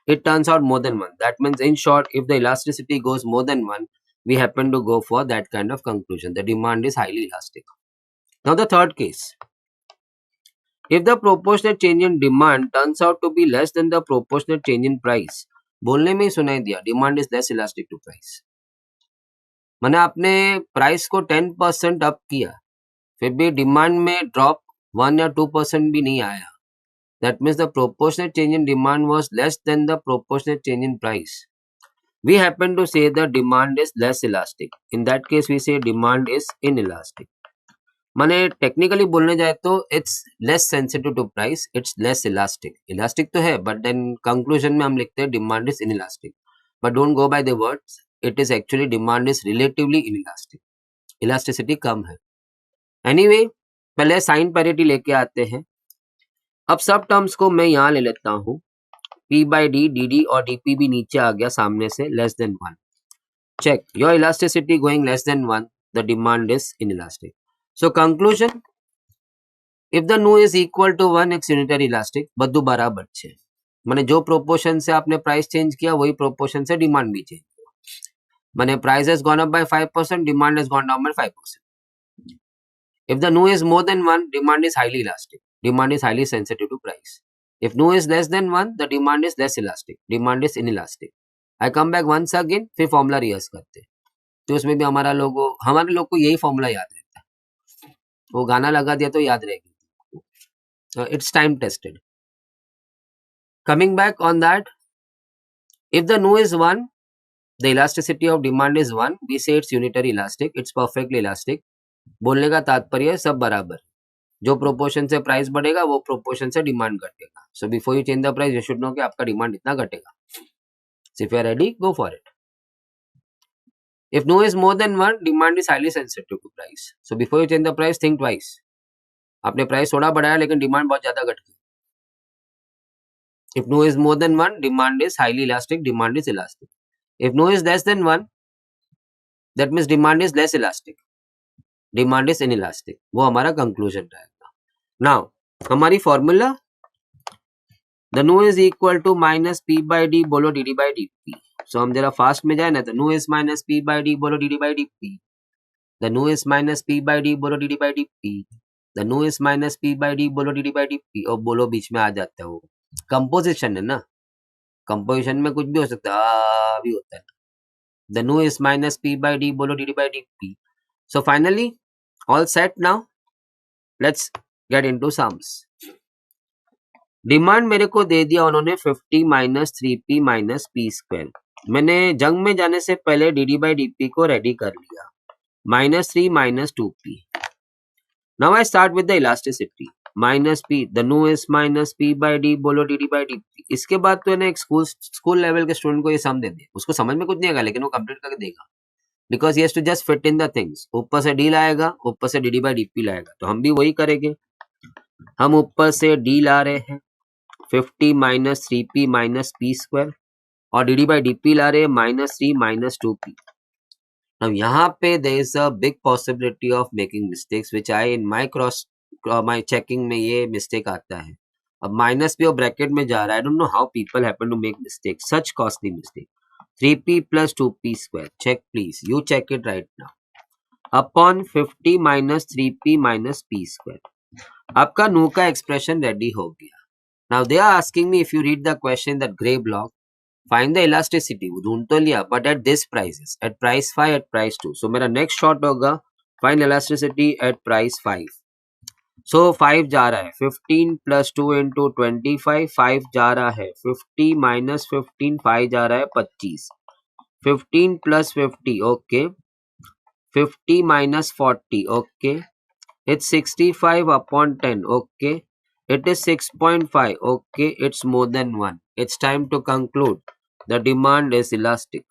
it turns out more than 1. That means in short, if the elasticity goes more than 1, we happen to go for that kind of conclusion. The demand is highly elastic. Now the third case. If the proportionate change in demand turns out to be less than the proportionate change in price, बोलने में ही सुनाई दिया, demand is less elastic to price. मैंने अपने price को 10% up किया, फिर भी डिमांड में ड्रॉप 1 या 2% भी नहीं आया. That means the proportionate change in demand was less than the proportionate change in price. We happen to say the demand is less elastic. In that case, we say demand is inelastic. माने technically बोलने जाए तो it's less sensitive to price, it's less elastic. Elastic तो है but then conclusion में हम लिखते हैं demand is inelastic. But don't go by the words, it is actually demand is relatively inelastic, elasticity कम है. एनीवे, पहले साइन पैरिटी लेके आते हैं. अब सब टर्म्स को मैं यहाँ ले लेता हूँ, P by D, DD और DP भी नीचे आ गया सामने से, less than 1. Check your elasticity going less than 1, the demand is inelastic. So conclusion, if the nu is equal to 1, it's unitary elastic. બધું બરાબર છે. મને जो proportion से आपने price change किया वही proportion से demand भी change किया. मैंने price has gone up by 5%, demand has gone down by 5%. If the nu is more than 1, demand is highly elastic. Demand is highly sensitive to price. If nu is less than 1, the demand is less elastic. Demand is inelastic. I come back once again, फिर formula rehearse करते. तो उसमें भी हमारे लोग को यही formula याद है. वो गाना लगा दिया तो याद रहेगी. It's time tested. Coming back on that, if the nu is 1, the elasticity of demand is 1, we say it's unitary elastic, it's perfectly elastic. बोलने का तात्पर्य सब बराबर, जो प्रोपोर्शन से प्राइस बढ़ेगा वो प्रोपोर्शन से डिमांड घटेगा. So before you change the price you should know कि आपका डिमांड इतना घटेगा. So if you are ready, go for it. If nu is more than 1, demand is highly sensitive to price. So before you change the price, think twice. आपने price थोड़ा बढ़ाया लेकिन demand बहुत ज्यादा घट गई. If nu is more than 1, demand is highly elastic, demand is elastic. If nu is less than 1, that means demand is less elastic, demand is inelastic. वो हमारा conclusion रहेगा. Now हमारी formula, the nu is equal to minus P by D बोलो dd by dP. So हम जरा fast में जाए ना तो nu is minus P by D बोलो dd by dP. The nu is minus P by D बोलो dd by dP. The nu is minus P by D बोलो dd by dP. और बोलो बीच में आ जाता है वो. कंपोजिशन है ना, कंपोजिशन में कुछ भी हो सकता है, भी होता है. The nu is minus P by D, बोलो dd by dp. So finally, all set now. Let's get into sums. Demand मेरे को दे दिया उन्होंने 50 minus 3p minus P square. मैंने जंग में जाने से पहले D D by D P को रेडी कर लिया. -3 minus 2p. Now I start with the elasticity. Minus p, the nu is minus p by d, बोलो dd by dp. इसके बाद तो एक स्कूल लेवल के स्टूडेंट को ये सम दे दे, उसको समझ में कुछ नहीं आएगा, लेकिन वो कंप्लीट करके देगा. Because he has to just fit in the things. ऊपर से d लाएगा, ऊपर से dd by dp लाएगा. तो हम भी वही करेंगे. हम ऊपर से d ला रहे हैं 50 minus 3p minus P square, और dd by dp ला रहे हैं -3 माइनस 2p. Now यहाँ पे there is a big possibility of making mistakes which I in my my checking में ये mistake आता है. अब माइनस p और ब्रैकेट में जा रहा है. I don't know how people happen to make mistakes, such costly mistake. 3p plus 2p square. Check please. You check it right now. Upon 50 minus 3p minus p square. आपका नू का expression ready हो गया. Now they are asking me, if you read the question in that gray block, find the elasticity. वो ढूंढ तो लिया, but at this prices, at price 5, at price 2. So मेरा next shot होगा find elasticity at price 5. So 5 जा रहा है 15 plus 2 into 25. 5 जा रहा है 50 minus 15. 5 जा रहा है 25. 15 plus 50, okay. 50 minus 40, okay. It's 65 upon 10, okay. It is 6.5, okay. It's more than 1. It's time to conclude. The demand is elastic.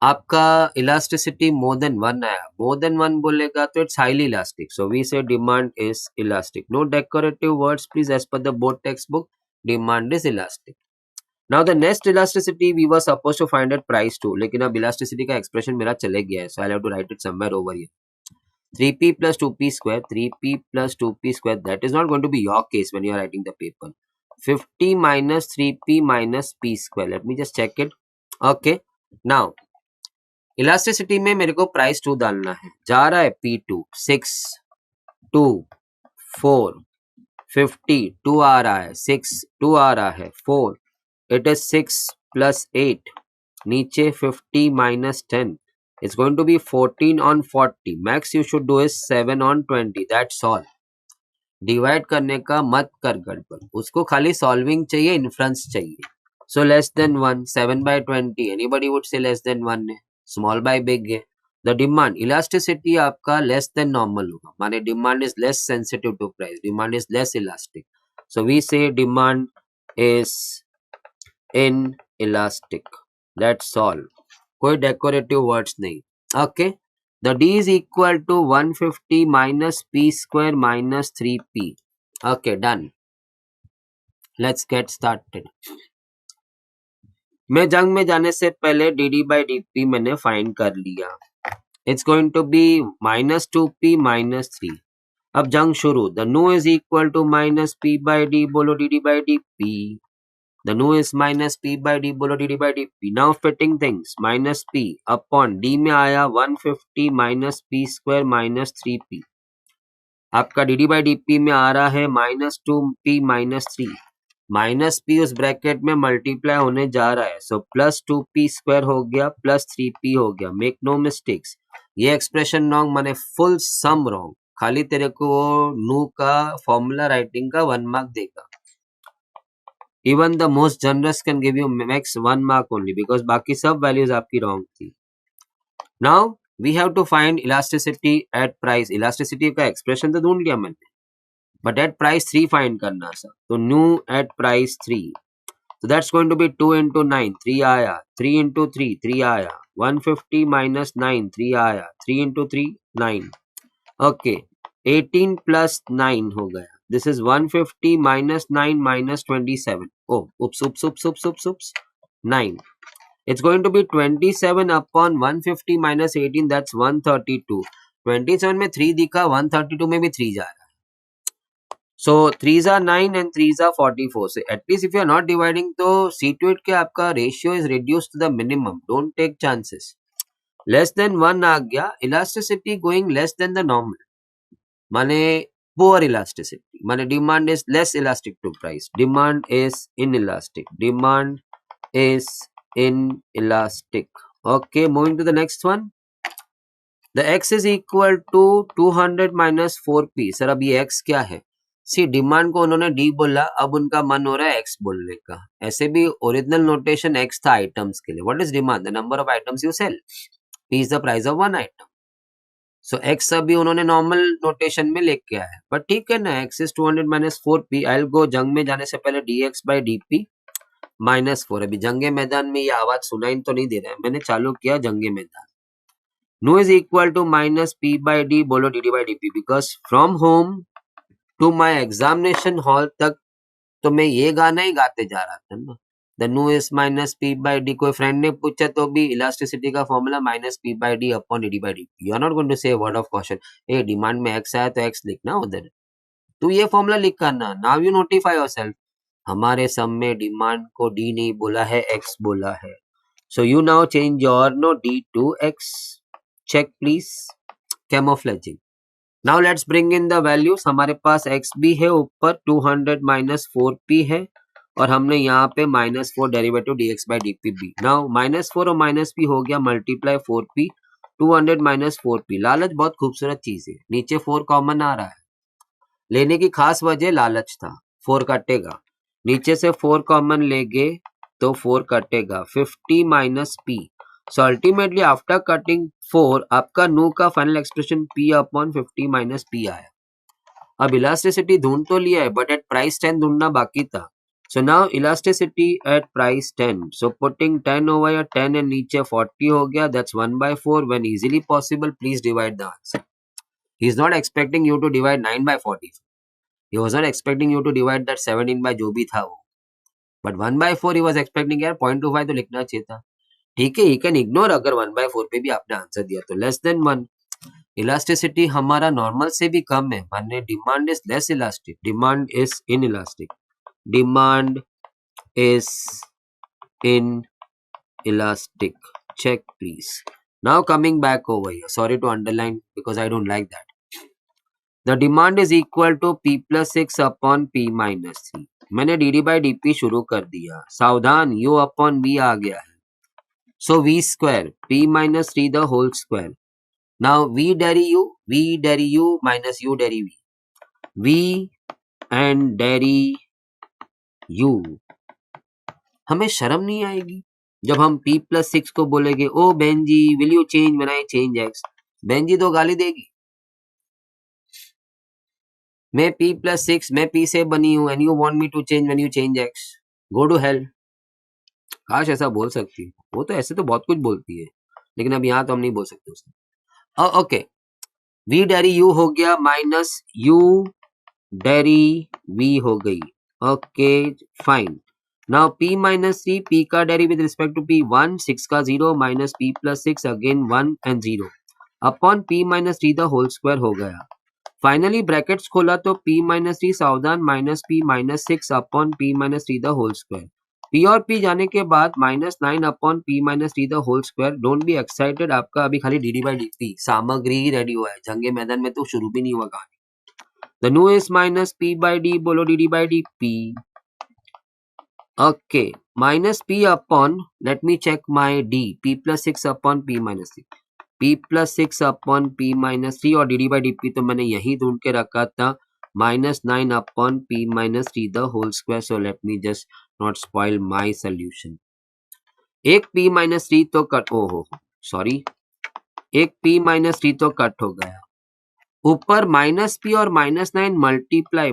आपका elasticity more than 1 आया. More than 1 बोलेगा तो it's highly elastic. So we say demand is elastic. No decorative words please, as per the board textbook. Demand is elastic. Now the next elasticity we were supposed to find at price 2. लेकिन अब elasticity का expression मेरा चले गया है. So I'll have to write it somewhere over here. 3p plus 2p square. 3p plus 2p square. That is not going to be your case when you are writing the paper. 50 minus 3p minus p square. Let me just check it. Okay. Now, elasticity में मेरे को price 2 डालना है. जा रहा है p2. 6, 2, 4, 50. 2 आ रहा है. 6, 2 आ रहा है. 4. It is 6 plus 8. नीचे 50 minus 10. It's going to be 14 on 40. Max you should do is 7 on 20. That's all. Divide करने का मत कर गड़बड़, उसको खाली सॉल्विंग चाहिए, इन्फ्रेंस चाहिए. So less than 1, 7 by 20. Anybody would say less than 1 है. स्मॉल बाय बिग है. द डिमांड इलास्टिसिटी आपका लेस देन नॉर्मल होगा, माने demand is less sensitive to price, demand is less elastic. So we say demand is inelastic. That's all. कोई decorative words नहीं. Okay. The D is equal to 150 minus P square minus 3P. Okay, done. Let's get started. मैं जंग में जाने से पहले dd by dp मैंने find कर लिया. It's going to be minus 2p minus 3. अब जंग शुरू. The nu is equal to minus p by d, बोलो dd by dp. The nu is minus p by d, बोलो dd by dp. Now fitting things. Minus p upon d में आया 150 minus p square minus 3p. आपका dd by dp में आ रहा है minus 2p minus 3. Minus p उस bracket में multiply होने जा रहा है. सो प्लस 2p स्क्वायर हो गया प्लस 3p हो गया. Make no mistakes. ये एक्सप्रेशन रॉन्ग माने फुल सम रॉन्ग. खाली तेरे को नू का फॉर्मूला राइटिंग का 1 मार्क देगा. Even the most generous can give you max 1 mark only, because बाकी सब values आपकी wrong थी. Now we have to find elasticity at price. Elasticity का expression तो ढूंढ लिया मैंने, but at price 3 find करना था. तो nu at price 3. So that's going to be 2 into 9. 3 आया. 3 into 3. 3 आया. 150 minus 9. 3 आया. 3 into 3. 9. Okay. 18 plus 9 हो गया. This is 150 minus 9 minus 27. Oh, oops. 9. It's going to be 27 upon 150 minus 18. That's 132. 27 में 3 दिखा, 132 में भी 3 जा रहा है. So 3s are 9 and 3s are 44. So at least if you are not dividing, तो see to it कि आपका ratio is reduced to the minimum. Don't take chances. Less than 1 आ गया. Elasticity going less than the normal. माने poor elasticity. माने demand is less elastic to price. Demand is inelastic. Demand is inelastic. Okay, moving to the next one. The x is equal to 200 minus 4p. Sir अब ये x क्या है? सी demand को उन्होंने d बोला, अब उनका मन हो रहा है x बोलने का. ऐसे भी ओरिजिनल नोटेशन x था आइटम्स के लिए. What is demand? The number of items you sell. p is the price of one item. So x अभी उन्होंने नॉर्मल नोटेशन में लेके आया है. बट ठीक है ना, x is 200 minus 4p. I will go जंग में जाने से पहले dx बाई dt माइनस 4. अभी जंगे मैदान में ये आवाज सुनाई तो नहीं दे रहा है, मैंने चालू किया जंगे मैदान. Nu is equal to minus p by d बोलो dd by dp, because from home to my examination hall तक तो मैं ये गाना ही गाते जा रहा था ना. The nu is minus p by d. कोई फ्रेंड ने पूछा तो भी इलास्टिसिटी का formula minus p by d upon dd by dp. You are not going to say a word of caution. A demand में x आया तो x लिखना उधर. तू ये फॉर्मूला लिख करना. Now you notify yourself. हमारे सब में डिमांड को d नहीं बोला है, x बोला है. So you now change your no d to x. Check please. Camouflaging. Now let's bring in the values. हमारे पास x भी है ऊपर 200 minus 4p है और हमने यहाँ पे minus 4 derivative dx by dp भी. Now minus 4 और minus p हो गया multiply 4p. 200 minus 4p. लालच बहुत खूबसूरत चीज है. नीचे 4 कॉमन आ रहा है. लेने की खास वजह लालच था. 4 कटेगा. नीचे से 4 कॉमन लेंगे तो 4 कटेगा. 50 minus p. So ultimately after cutting 4 आपका नो का final expression p upon 50 minus p आया. अब इलास्टिसिटी ढूंढ तो लिया है बट एट प्राइस 10 ढूंढना बाकी था. So now elasticity at price 10. So putting 10 over या 10 एंड नीचे 40 हो गया. That's 1/4. When easily possible please divide the answer. He is not expecting you to divide 9/40. He was not expecting you to divide that 17 by जो भी था वो. But 1/4 he was expecting. यार 0.25 तो लिखना चाहिए था. ठीक है, ही कैन इग्नोर अगर 1/4 पे भी आपने आंसर दिया तो. Less than 1. इलास्टिसिटी हमारा नॉर्मल से भी कम है, माने demand is less elastic. Demand is inelastic. Demand is inelastic. Check please. Now coming back over here. Sorry to underline because I don't like that. The demand is equal to p plus 6 upon p minus 3. मैंने dd by dp शुरू कर दिया. सावधान, u upon v आ गया है. So v square p minus 3 the whole square. Now v deri u minus u deri v. v and deri u. हमें शर्म नहीं आएगी जब हम p plus 6 को बोलेंगे oh Benji will you change when I change x. Benji तो गाली देगी. मैं p plus 6 मैं p से बनी हूँ and you want me to change when you change x. Go to hell. काश ऐसा बोल सकती. वो तो ऐसे तो बहुत कुछ बोलती है लेकिन अब यहाँ तो हम नहीं बोल सकते उसे. ओके, v डेरी यू हो गया माइनस u डेरी v हो गई. Okay fine. Now p minus 3. p का डेरी विद रिस्पेक्ट टू p 1. 6 का 0 minus p plus 6 again 1 and 0 upon p minus 3 the whole square हो गया. फाइनली ब्रैकेट्स खोला तो p माइनस 3 सावधान minus p minus 6 upon p minus 3 the whole square. p और p जाने के बाद minus 9 upon p minus 3 the whole square. Don't be excited. आपका अभी खाली dd बाई dp सामग्री ही रेडी हुआ है. जंगे मैदान में तो शुरू भी नहीं हुआ कहानी. The no is minus p by d बोलो dd by dp. Okay, minus p upon let me check my d. p plus 6 upon p minus 3. p plus 6 upon p minus 3 और dd बाई dp तो मैंने यही ढूंढ के रखा था. Minus 9 upon p minus 3 the whole square. So let me just not spoil my solution. एक p minus 3 तो कट हो सॉरी एक p minus 3 तो कट हो गया. ऊपर माइनस p और माइनस 9 मल्टीप्लाई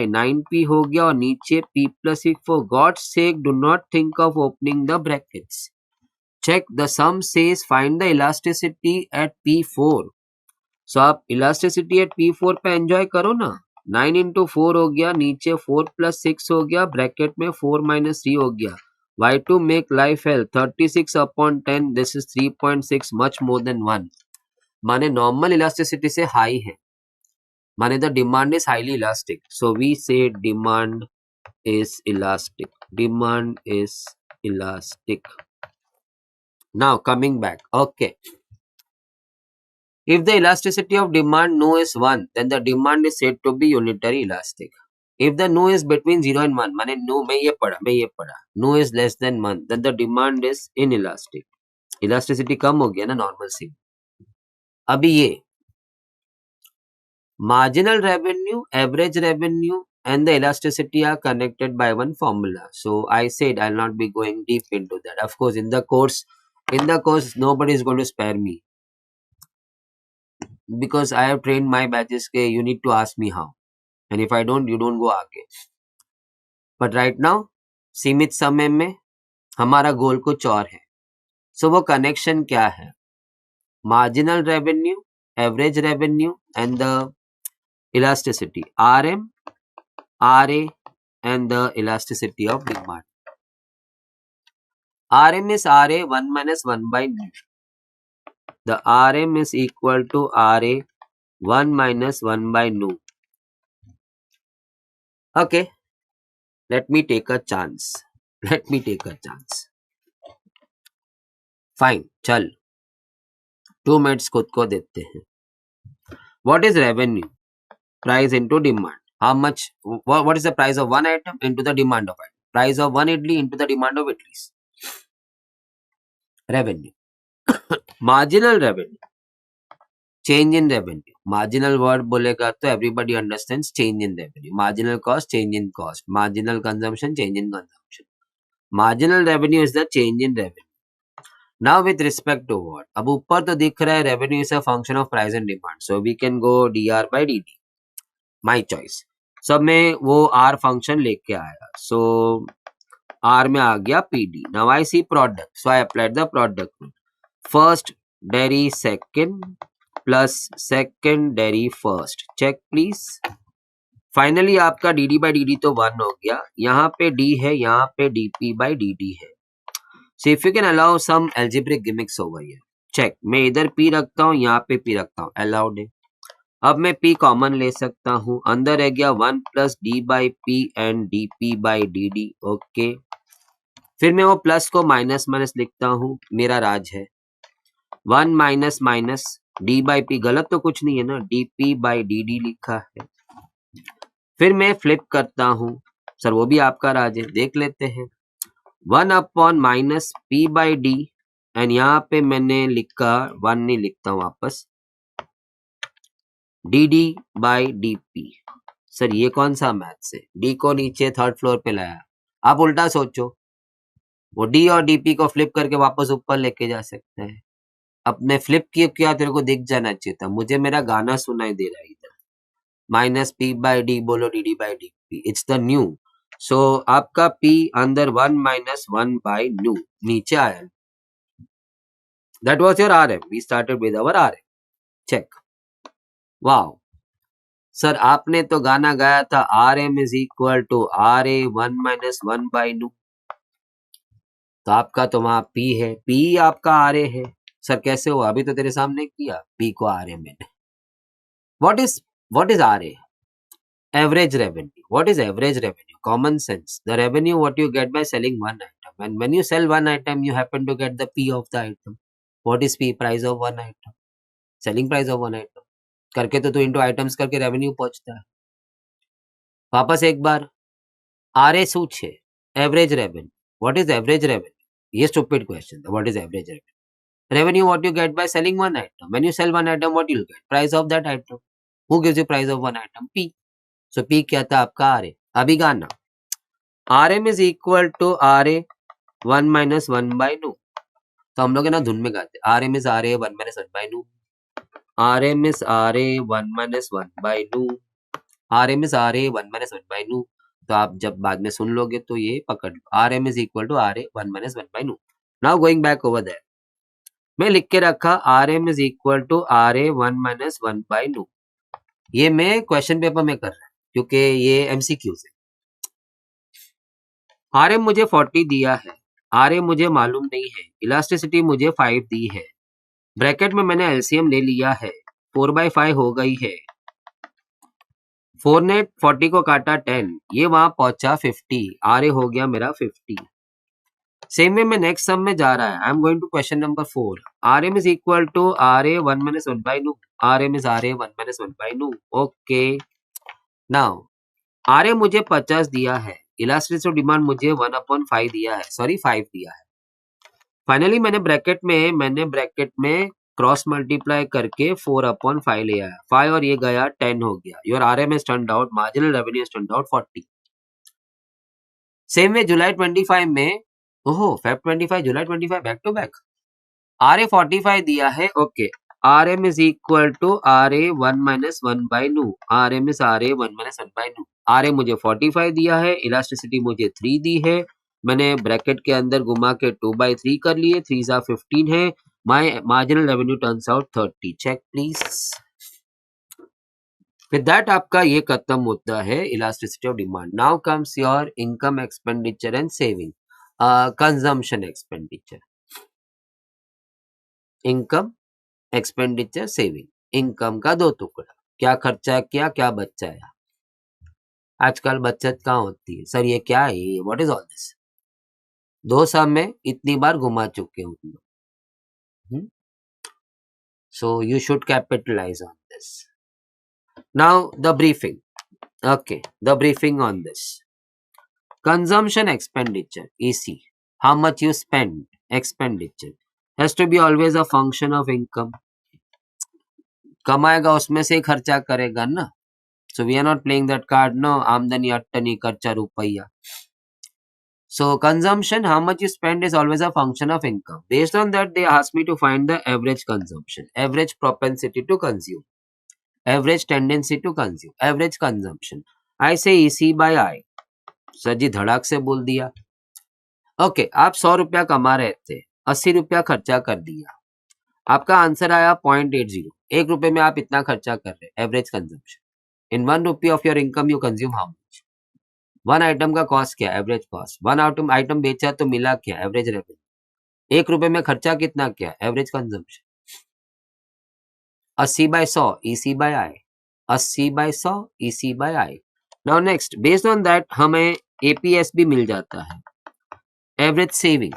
9p हो गया और नीचे p plus 6. for God's sake do not think of opening the brackets. Check the sum says find the elasticity at p4. So आप elasticity at p4 पे एंजॉय करो ना. 9 into 4 हो गया, नीचे 4 plus 6 हो गया, ब्रैकेट में 4 minus 3 हो गया. Why to make life hell? 36 upon 10. This is 3.6 much more than 1. माने नॉर्मल इलास्टिसिटी से हाई है. माने the demand is highly elastic. So we say demand is elastic. Demand is elastic. Now coming back. Okay, if the elasticity of demand nu is 1, then the demand is said to be unitary elastic. If the nu is between 0 and 1, माने nu मैं ये पढ़ा nu is less than 1, then the demand is inelastic. Elasticity कम हो गया ना normal से। अभी ये marginal revenue, average revenue, and the elasticity are connected by one formula. So I said I'll not be going deep into that. Of course, in the course, nobody is going to spare me because I have trained my batches. के you need to ask me how, and if I don't, you don't go आगे. But right now, सीमित समय में हमारा गोल कुछ और है. So वो connection क्या है? Marginal revenue, average revenue, and the elasticity. RM, RA, and the elasticity of demand. Rm is Ra 1 minus 1 by nu. The Rm is equal to Ra 1 minus 1 by nu. Okay, let me take a chance. Fine, चल 2 minutes खुद को देते हैं. What is revenue? Price into demand. How much? What is the price of one item into the demand of item? Price of one idli into the demand of idlis. Revenue. Marginal revenue. Change in revenue. Marginal word बोलेगा तो everybody understands change in revenue. Marginal cost, change in cost. Marginal consumption, change in consumption. Marginal revenue is the change in revenue. Now with respect to what? अब ऊपर तो दिख रहा है revenue is a function of price and demand. So we can go dr by dt. My choice. सब में वो r function लेके आया. So r में आ गया pd. Now I see product. So I applied the product. First dairy second plus secondary first. Check please. Finally आपका D D by D D तो 1 हो गया. यहाँ पे d है, यहाँ पे dp by dt है. So if you can allow some algebraic gimmicks over here. Check. मैं इधर p रखता हूँ, यहाँ पे p रखता हूँ. Allowed है. अब मैं p कॉमन ले सकता हूँ. अंदर रह गया 1 plus d by p and dp by dd. Okay. फिर मैं वो प्लस को माइनस माइनस लिखता हूँ. मेरा राज है. 1 minus minus D by P. गलत तो कुछ नहीं है ना. dp by dd लिखा है. फिर मैं फ्लिप करता हूं. सर वो भी आपका राज है, देख लेते हैं. 1 upon minus P by D and यहाँ पे मैंने लिखा 1 नहीं लिखता हूं वापस. D D by D P. Sir ये कौन सा मैथ्स है? डी को नीचे थर्ड फ्लोर पे लाया. आप उल्टा सोचो, वो डी और डीपी को फ्लिप करके वापस ऊपर लेके जा सकते हैं. अपने फ्लिप किया तेरे को दिख जाना चाहिए था. मुझे मेरा गाना सुनाई दे रहा है इधर. माइनस पी बाई डी बोलो D D by D P. It's the nu. So आपका p अंदर 1 माइनस 1 बाई न्यू नीचे आया. That was your rm. We started with our rm. Check. Wow sir, आपने तो गाना गाया था rm is equal to ra 1 minus 1 by new. तो आपका तो वहां p है, p आपका ra है. सर कैसे हुआ? अभी तो तेरे सामने किया p को ra में. What is ra? Average revenue. What is average revenue? Common sense. The revenue what you get by selling one item. And when you sell one item, you happen to get the P of the item. What is P? Price of one item. Selling price of one item. करके तो into items करके revenue पहुंचता है. वापस एक बार RA सूच है. Average revenue. What is average revenue? ये stupid question. What is average revenue? Revenue what you get by selling one item. When you sell one item, what you get? Price of that item. Who gives you price of one item? P. So P क्या था आपका RA. अभी गाना RM is equal to RA 1 minus 1 by nu. तो हम लोग है ना धुन में गाते. RM is RA 1 minus 1 by nu. RM is RA 1 minus 1 by nu. RM is RA 1 minus 1 by nu. तो आप जब बाद में सुन लोगे तो ये पकड़ लो. RM is equal to RA 1 minus 1 by nu. Now going back over there. मैं लिख के रखा RM is equal to RA 1 minus 1 by nu. ये मैं क्वेश्चन पेपर में कर रहा हूँ क्योंकि ये MCQ है. RM मुझे 40 दिया है. RA मुझे मालूम नहीं है. इलास्टिसिटी मुझे 5 दी है. ब्रैकेट में मैंने LCM ले लिया है. 4 by 5 हो गई है. 4 ने 40 को काटा 10. ये वहां पहुंचा 50. RA हो गया मेरा 50. सेम वे में नेक्स्ट सम में जा रहा है. I am going to question number 4. RM is equal to RA 1 minus 1 by nu. RM is RA 1 minus 1 by nu. Okay. Now RA मुझे 50 दिया है. इलास्टिसिटी डिमांड मुझे 1/5 दिया है. सॉरी 5 दिया है. फाइनली मैंने ब्रैकेट में क्रॉस मल्टीप्लाई करके 4/5 ले आया, 5 और ये गया 10 हो गया. Your RM has turned out, marginal revenue has turned out 40. Same way जुलाई 25 में, ओहो फेब 25 जुलाई 25 बैक टू बैक. RA 45 दिया है, okay. RM is equal to RA 1 minus 1 by nu. RM is RA 1 minus 1 by nu. RA मुझे 45 दिया है, elasticity मुझे 3 दी है, मैंने ब्रैकेट के अंदर घुमा के 2/3 कर लिए, 3 15 है. My marginal revenue turns out 30. Check please. With that आपका ये खत्म होता है elasticity of demand. Now comes your income expenditure and saving. Consumption expenditure, income expenditure saving. Income का दो टुकड़ा, क्या खर्चा किया क्या बचाया. आजकल बचत कहाँ होती है सर, ये क्या है, व्हाट इज ऑल दिस. दो सब में इतनी बार घुमा चुके हूँ तुम लोग. So you should capitalize on this. Now the briefing. Okay, the briefing on this. Consumption expenditure, EC. How much you spend, expenditure, has to be always a function of income. कमाएगा उसमें से ही खर्चा करेगा ना. So we are not playing that card. No, आमदनी अट्टनी खर्चा रुपया. So consumption, how much you spend is always a function of income. Based on that, they asked me to find the average consumption, average propensity to consume, average tendency to consume, average consumption. I say EC by I. Sir जी धड़ाक से बोल दिया. Okay, आप 100 रुपया कमा रहे थे, 80 रुपया खर्चा कर दिया, आपका आंसर आया 0.80. 1 रुपए में आप इतना खर्चा कर रहे, average consumption. In 1 rupee of your income you consume how much. 1 item का कॉस्ट क्या, एवरेज कॉस्ट. 1 आइटम बेचा तो मिला क्या, एवरेज रेवेन्यू. 1 रुपए में खर्चा कितना क्या, average consumption. 80/100 EC by I. 80/100 EC by I. Now next, based on that हमें APS भी मिल जाता है, एवरेज सेविंग.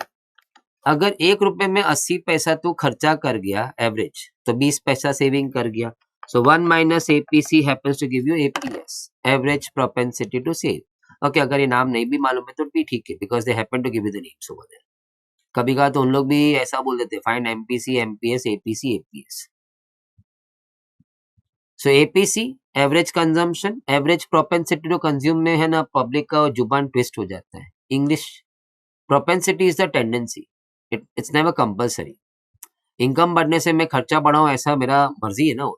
अगर 1 रुपए में 80 पैसा तू खर्चा कर गया एवरेज, तो 20 पैसा सेविंग कर गया. So 1 minus APC happens to give you APS, average propensity to save. Okay, अगर ये नाम नहीं भी मालूम है तो भी ठीक है, because they happen to give you the names over there. कभी कहा तो उन लोग भी ऐसा बोल देते, find MPC, MPS, APC, APS. So APC, average consumption, average propensity to consume में है ना, पब्लिक का जुबान ट्विस्ट हो जाता है. English propensity is the tendency, it's never compulsory. Income बढ़ने से मैं खर्चा बढ़ाऊं ऐसा मेरा मर्जी है ना.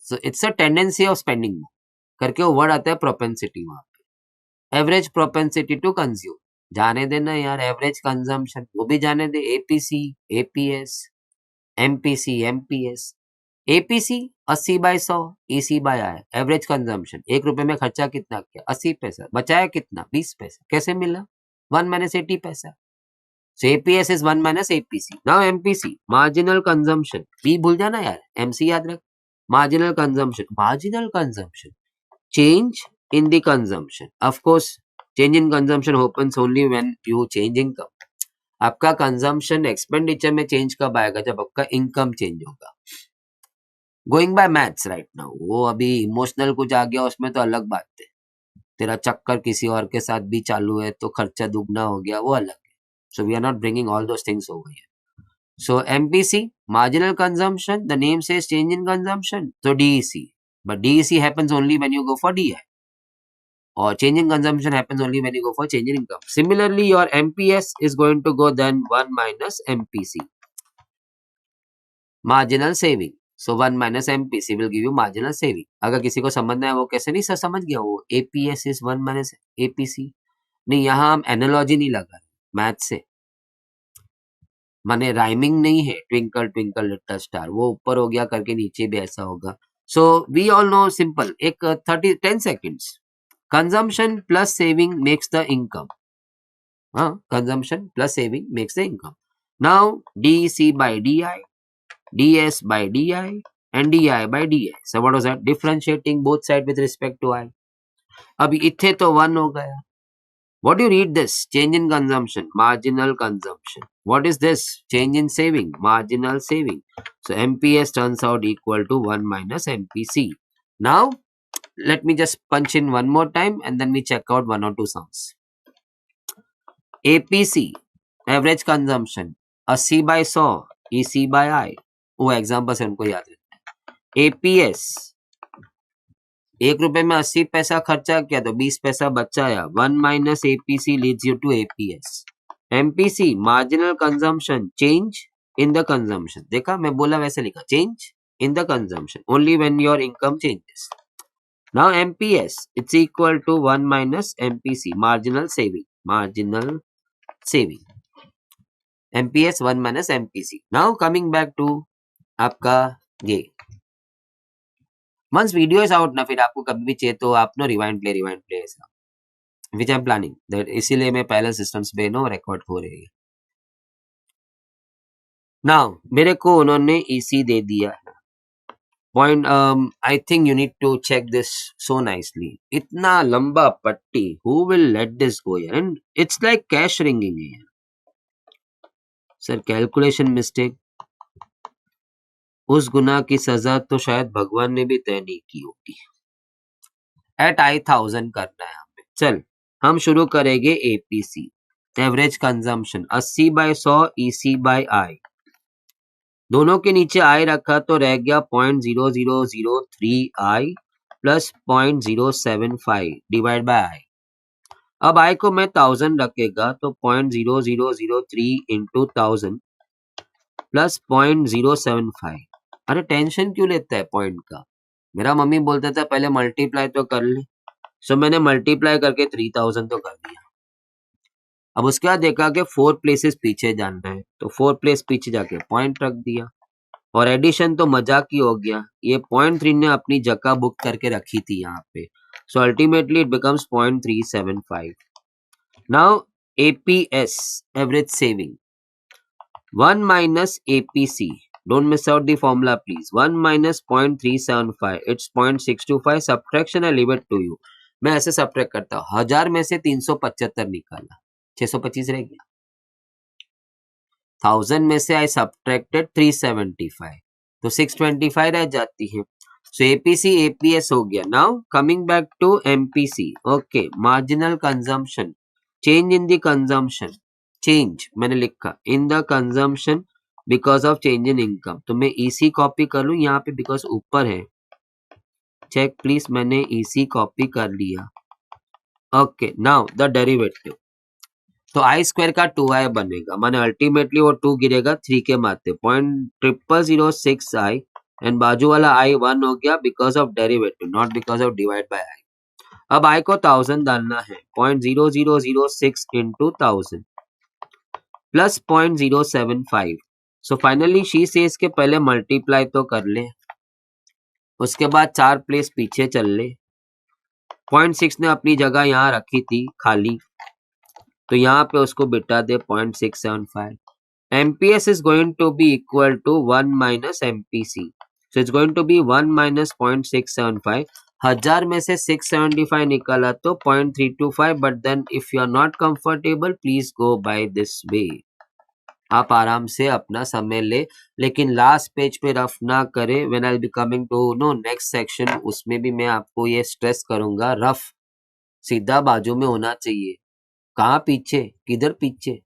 So it's a tendency of spending करके वो वर्ड आता है प्रोपेंसिटी वहां पे. एवरेज प्रोपेंसिटी टू कंज्यूम, जाने देना यार, एवरेज कंजम्पशन वो भी जाने दे. APC, APS, MPC, MPS. APC 80/100 EC by I, average consumption. 1 रुपए में खर्चा कितना किया, 80 पैसा, बचाया कितना, 20 पैसा. कैसे मिला, 1 minus 80 पैसा. So APS is 1 minus APC. Now MPC, marginal consumption. B भूल जाना यार, MC याद रख. Marginal consumption, marginal consumption, change in the consumption. Of course, change in consumption happens only when you change income. आपका consumption expenditure में change कब आएगा, जब आपका इनकम चेंज होगा. Going by maths right now. वो अभी इमोशनल कुछ आ गया उसमें तो अलग बात है. तेरा चक्कर किसी और के साथ भी चालू है तो खर्चा दुगना हो गया, वो अलग है. So we are not bringing all those things over here. So MPC, marginal consumption, the name says change in consumption. So DEC, but DEC happens only when you go for DI. Or change in consumption happens only when you go for change in income. Similarly, your MPS is going to go then 1 minus MPC. Marginal saving. So 1 minus MPC will give you marginal saving. अगर किसी को समझना है वो कैसे, नहीं sir समझ गया, वो APS is 1 minus APC. नहीं, यहाँ हम एनालॉजी नहीं लगा मैथ से, माने राइमिंग नहीं है. ट्विंकल ट्विंकल लिटिल स्टार वो ऊपर हो गया करके नीचे भी ऐसा होगा. So we all know simple, एक 10 seconds. Consumption plus saving makes the income. हाँ, consumption plus saving makes the income. Now DEC by DI, DS by DI and DI by DI. So what was that? Differentiating both sides with respect to I. अब इथे तो 1 हो गया. What do you read this? Change in consumption, marginal consumption. What is this? Change in saving, marginal saving. So MPS turns out equal to 1 minus MPC. Now, let me just punch in one more time and then we check out 1 or 2 sums. APC, average consumption 80/100 EC/I, वो example से उनको याद है। APS 1 रुपए में 80 पैसा खर्चा किया तो 20 पैसा बचाया, 1 माइनस APC leads you to APS. MPC marginal consumption change in the consumption, देखा मैं बोला वैसे लिखा, change in the consumption only when your income changes. Now MPS it's equal to 1 minus MPC marginal saving, MPS 1 minus MPC. Now coming back to आपका ये once video is out ना, फिर आपको कभी भी चाहिए तो आप नो रिवाइंड प्ले ऐसा विच आई एम प्लानिंग दैट, इसीलिए मैं पहले सिस्टम्स पे नो रिकॉर्ड हो रही है। नाउ मेरे को उन्होंने ईसी दे दिया है point, I think you need to check this so nicely. इतना लंबा पट्टी, who will let this go यार, and it's like cash ringing है सर। कैलकुलेशन मिस्टेक, उस गुनाह की सजा तो शायद भगवान ने भी तय नहीं की होगी। एट I1000 करना है हमें। चल हम शुरू करेंगे एपीसी, एवरेज कंजम्पशन 80/100 EC/I, दोनों के नीचे I रखा तो रह गया 0.0003 I plus 0.075 divide by I। अब I को मैं 1000 रखेगा तो 0.0003 इंटू 1000 प्लस 0.075। अरे टेंशन क्यों लेता है पॉइंट का, मेरा मम्मी बोलता था पहले मल्टीप्लाई तो कर ले, सो मैंने मल्टीप्लाई करके 3000 तो कर दिया। अब उसके बाद देखा कि 4 प्लेसेस पीछे जाना है तो 4 प्लेस पीछे जाके पॉइंट रख दिया, और एडिशन तो मजाक ही हो गया, ये 0.3 ने अपनी जगह बुक करके रखी थी यहाँ पे, so ultimately it becomes 0.375। Now APS average saving 1 माइनस APC, don't miss out the formula please, 1 minus 0.375 it's 0.625, subtraction I leave it to you। मैं ऐसे सब्ट्रैक्ट करता हूँ, 1000 में से 375 निकाला, 625 रह गया, 1000 में से I subtracted 375 तो 625 रह जाती है। सो एपीसी एपीएस हो गया। Now coming back to MPC, okay, marginal consumption, change in the consumption, change मैंने लिखा in the consumption because of change in income, तो मैं ईसी कॉपी कर लूं यहाँ पे बिकॉज ऊपर है, चेक प्लीज, मैंने ईसी कॉपी कर लिया। ओके नाउ द डेरिवेटिव, तो आई स्क्वायर का 2i बनेगा, माने अल्टीमेटली वो 2 गिरेगा 3 के माते 0.0006 I, एंड बाजू वाला i 1 हो गया because of derivative not because of divide by i। अब i को 1000 डालना है, 0.0006 into 1000 plus 0.075। So finally she says के पहले मल्टीप्लाई तो कर ले, उसके बाद 4 प्लेस पीछे चल ले, 0.6 ने अपनी जगह यहाँ रखी थी खाली, तो यहाँ पे उसको बिठा दे 0.675। MPS is going to be equal to 1 minus MPC, so it's going to be 1 minus 0.675। 1000 में से 675 निकाला तो 0.325, but then if you are not comfortable please go by this way। आप आराम से अपना समय ले, लेकिन लास्ट पेज पे रफ ना करे। When I be coming to no next section, उसमें भी मैं आपको ये स्ट्रेस करूंगा, रफ सीधा बाजू में होना चाहिए। कहाँ पीछे, किधर पीछे,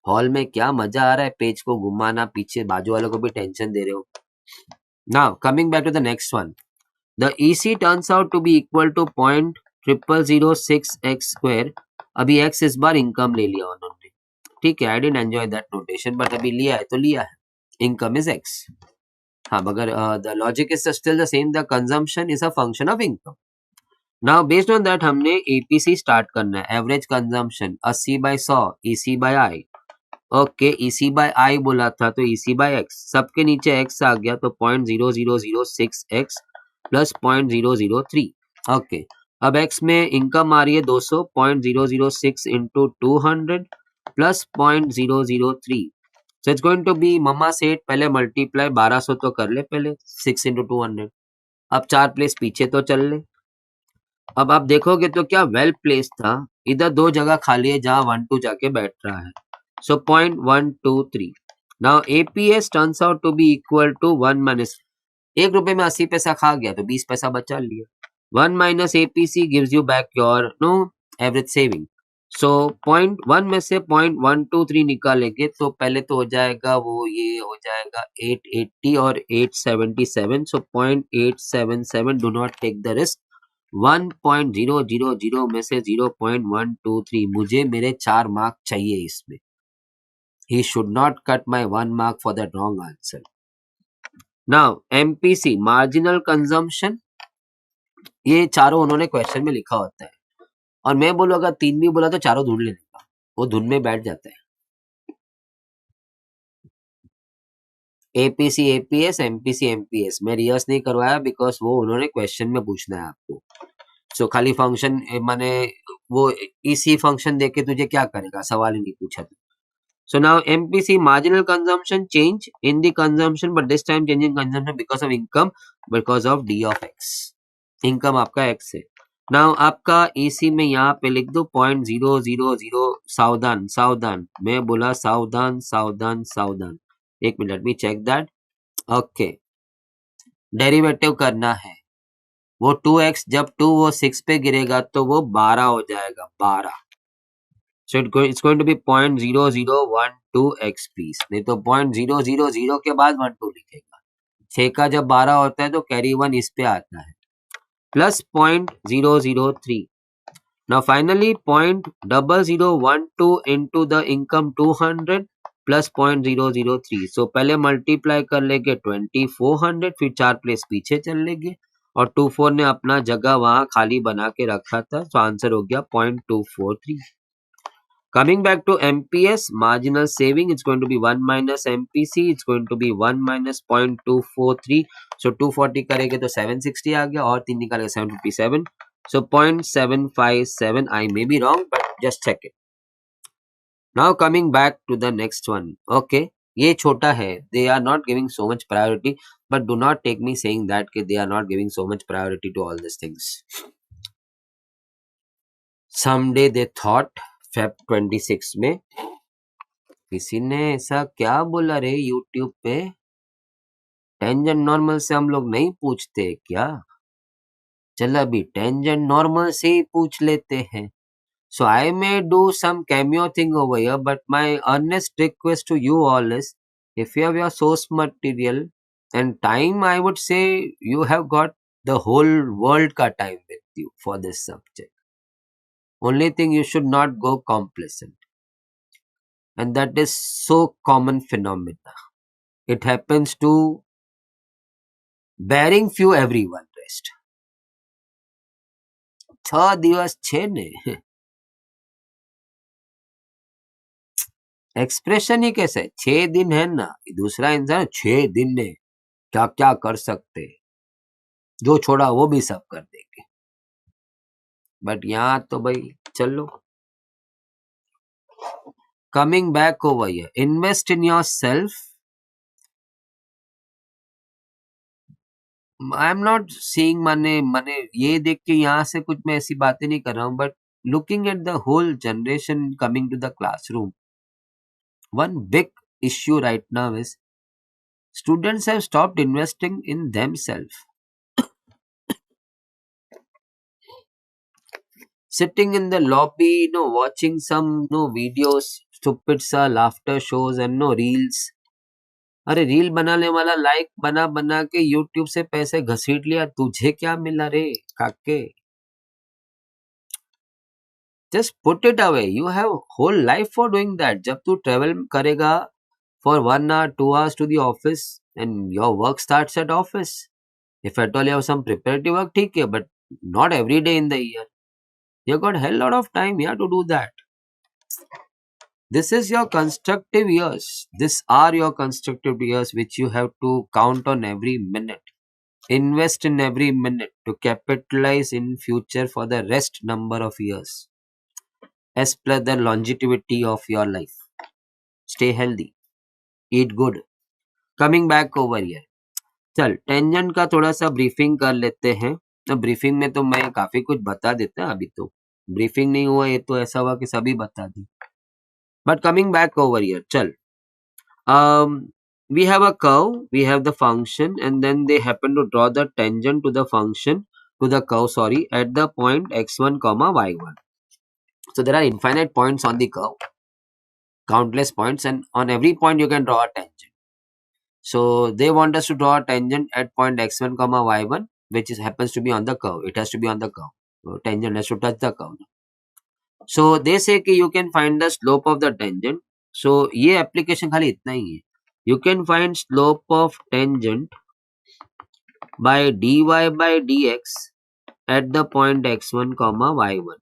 हॉल में क्या मजा आ रहा है पेज को घुमाना, पीछे बाजू वालों को भी टेंशन दे रहे हो। Now coming back to the next one, the EC turns out to be equal to 0.0006x square. अभी x इस बार इनकम ले लिया उन्होंने, ठीक है, I didn't enjoy that notation, but अभी लिया है तो लिया है, इनकम इज x। हाँ मगर the logic is still the same, the consumption is a function of income. Now based on that हमने एपीसी स्टार्ट करना है, average consumption 80/100 EC/I। Okay EC by I बोला था तो EC बाय X, सबके नीचे X आ गया तो 0.0006x प्लस 0.003। ओके अब X में इनकम आ रही है 200, 0.006 into 200 plus 0.003, so it's going to be, मम्मा सेट पहले मल्टीप्लाई 1200 तो कर ले पहले, 6 इंटू 200। अब 4 प्लेस पीछे तो चल ले। अब आप देखोगे तो क्या वेल प्लेस था, इधर 2 जगह खाली है जहां 1 2 जाके बैठ रहा है, so 0.123। now APS turns out to be equal to 1 minus, 1 रुपए में 80 पैसा खा गया तो 20 पैसा बचा लिया, 1 minus APC gives you back your no average saving, so point one में से 0.123 निकालेंगे तो पहले तो हो जाएगा वो, ये हो जाएगा 880 और 877. So 0.877, do not take the risk. 1.000 में से 0.123, मुझे मेरे 4 मार्क चाहिए इसमें. He should not cut my 1 mark for the wrong answer. Now MPC, marginal consumption, ये चारों उन्होंने क्वेश्चन में लिखा होता है, और मैं बोलूँ अगर 3 भी बोला तो चारों ढूंढ लेने का, वो धुन में बैठ जाता है. APC APS, MPC MPS मैं रिहर्स नहीं करवाया बिकॉज वो उन्होंने क्वेश्चन में पूछना है आपको. सो खाली फंक्शन माने वो इसी फंक्शन देके तुझे क्या करेगा, सवाल ही नहीं पूछा था. So now MPC, marginal consumption, change in the consumption, but this time change in consumption because of income, because of D of X. Income आपका X है. Now आपका EC में यहाँ पे लिख दो 0.000. सावधान सावधान, मैं बोला सावधान सावधान सावधान. एक minute, let me check that. Okay, derivative करना है. वो 2x, जब 2 वो 6 पे गिरेगा तो वो 12 हो जाएगा, 12. So it's going to be 0.0012x please. नहीं तो 0.000 के बाद 12 लिखेगा. 6 का जब 12 होता है तो कैरी 1 इस पे आता है, plus 0.003. Now finally 0.0012 into the income 200 plus 0.003. So पहले मल्टीप्लाई कर लेंगे 2400, फिर 4 प्लेस पीछे चल लेंगे, और 24 ने अपना जगह वहां खाली बना के रखा था. तो आंसर हो गया 0.243. Coming back to MPS, marginal saving, it's going to be 1 minus MPC, it's going to be 1 minus 0.243. So 240 करेंगे तो 760 आ गया, और 3 निकालेंगे 757. So 0.757, I may be wrong, but just check it. Now coming back to the next one. Okay, ये छोटा है, they are not giving so much priority, but do not take me saying that they are not giving so much priority to all these things. Someday they thought Feb 26 में किसी ने ऐसा क्या बोला रे यूट्यूब पे, टेंजेंट नॉर्मल से हम लोग नहीं पूछते क्या? चल अभी टेंजेंट नॉर्मल से ही पूछ लेते हैं. So I may do some cameo thing over here, but my earnest request to you all is, if you have your source material and time, I would say you have got the whole world का time with you for this subject. Only thing, you should not go complacent. And that is so common phenomena. It happens to bearing few everyone rest. 6 દિવસ છે ને, expression ही कैसे 6 दिन है ना, दूसरा इंसान 6 दिन ने क्या क्या कर सकते, जो छोड़ा वो भी सब कर देंगे. बट यहाँ तो भाई चलो. Coming back over here, invest in yourself. I am not seeing माने ये देख के यहाँ से कुछ मैं ऐसी बातें नहीं कर रहा हूँ, but looking at the whole generation coming to the classroom, one big issue right now is students have stopped investing in themselves. Sitting in the lobby, watching some videos, stupid सा laughter shows and reels. अरे reel बनाने वाला like बना बना के YouTube से पैसे घसीट लिया, तुझे क्या मिला रे काके? Just put it away, you have whole life for doing that. जब तू ट्रेवल करेगा for 1 hour 2 hours to the office and your work starts at office, if at all you have some preparative work, ठीक है, but not every day in the year. You got hell lot of time here to do that. This is your constructive years. These are your constructive years which you have to count on every minute. Invest in every minute to capitalize in future for the rest number of years, as per the longevity of your life. Stay healthy. Eat good. Coming back over here. चल tangent का थोड़ा सा briefing कर लेते हैं. तो briefing में तो मैं काफी कुछ बता देता. अभी तो ब्रीफिंग नहीं हुआ, ये तो ऐसा हुआ कि सभी बता दी. But coming back over here, chal. We have a curve, we have the function, and then they happen to draw the tangent to the function, to the curve, sorry, at the point x1, y1. So there are infinite points on the curve, countless points, and on every point you can draw a tangent. So they want us to draw a tangent at point x1 comma y1, which happens to be on the curve. It has to be on the curve. So tangent has to touch the curve. So they say कि you can find the slope of the tangent. So ये application खाली इतना ही है. You can find slope of tangent by dy by dx at the point x1 comma y1.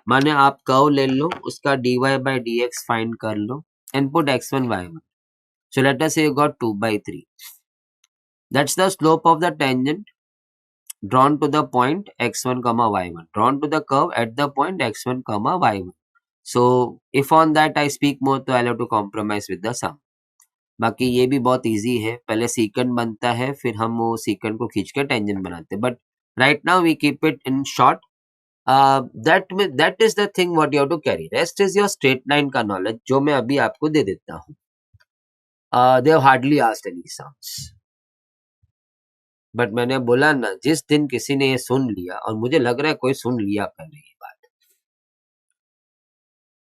माने आप curve ले लो, उसका dy by dx find कर लो and put x1 y1. So let us say you got 2 by 3. That's the slope of the tangent drawn to the point x1 comma y1, drawn to the curve at the point x1 comma y1. So if on that I speak more, तो I'll have to compromise with the sum. बाकी ये भी बहुत easy है, पहले secant बनता है, फिर हम वो सीकेंट को खींच के टेंजेंट बनाते हैं. But right now we keep it in short. That is the thing what you have to carry. Rest is your straight line का knowledge, जो मैं अभी आपको दे देता हूँ. They have hardly asked any sums. But मैंने बोला ना, जिस दिन किसी ने ये सुन लिया, और मुझे लग रहा है कोई सुन लिया पहले ये बात,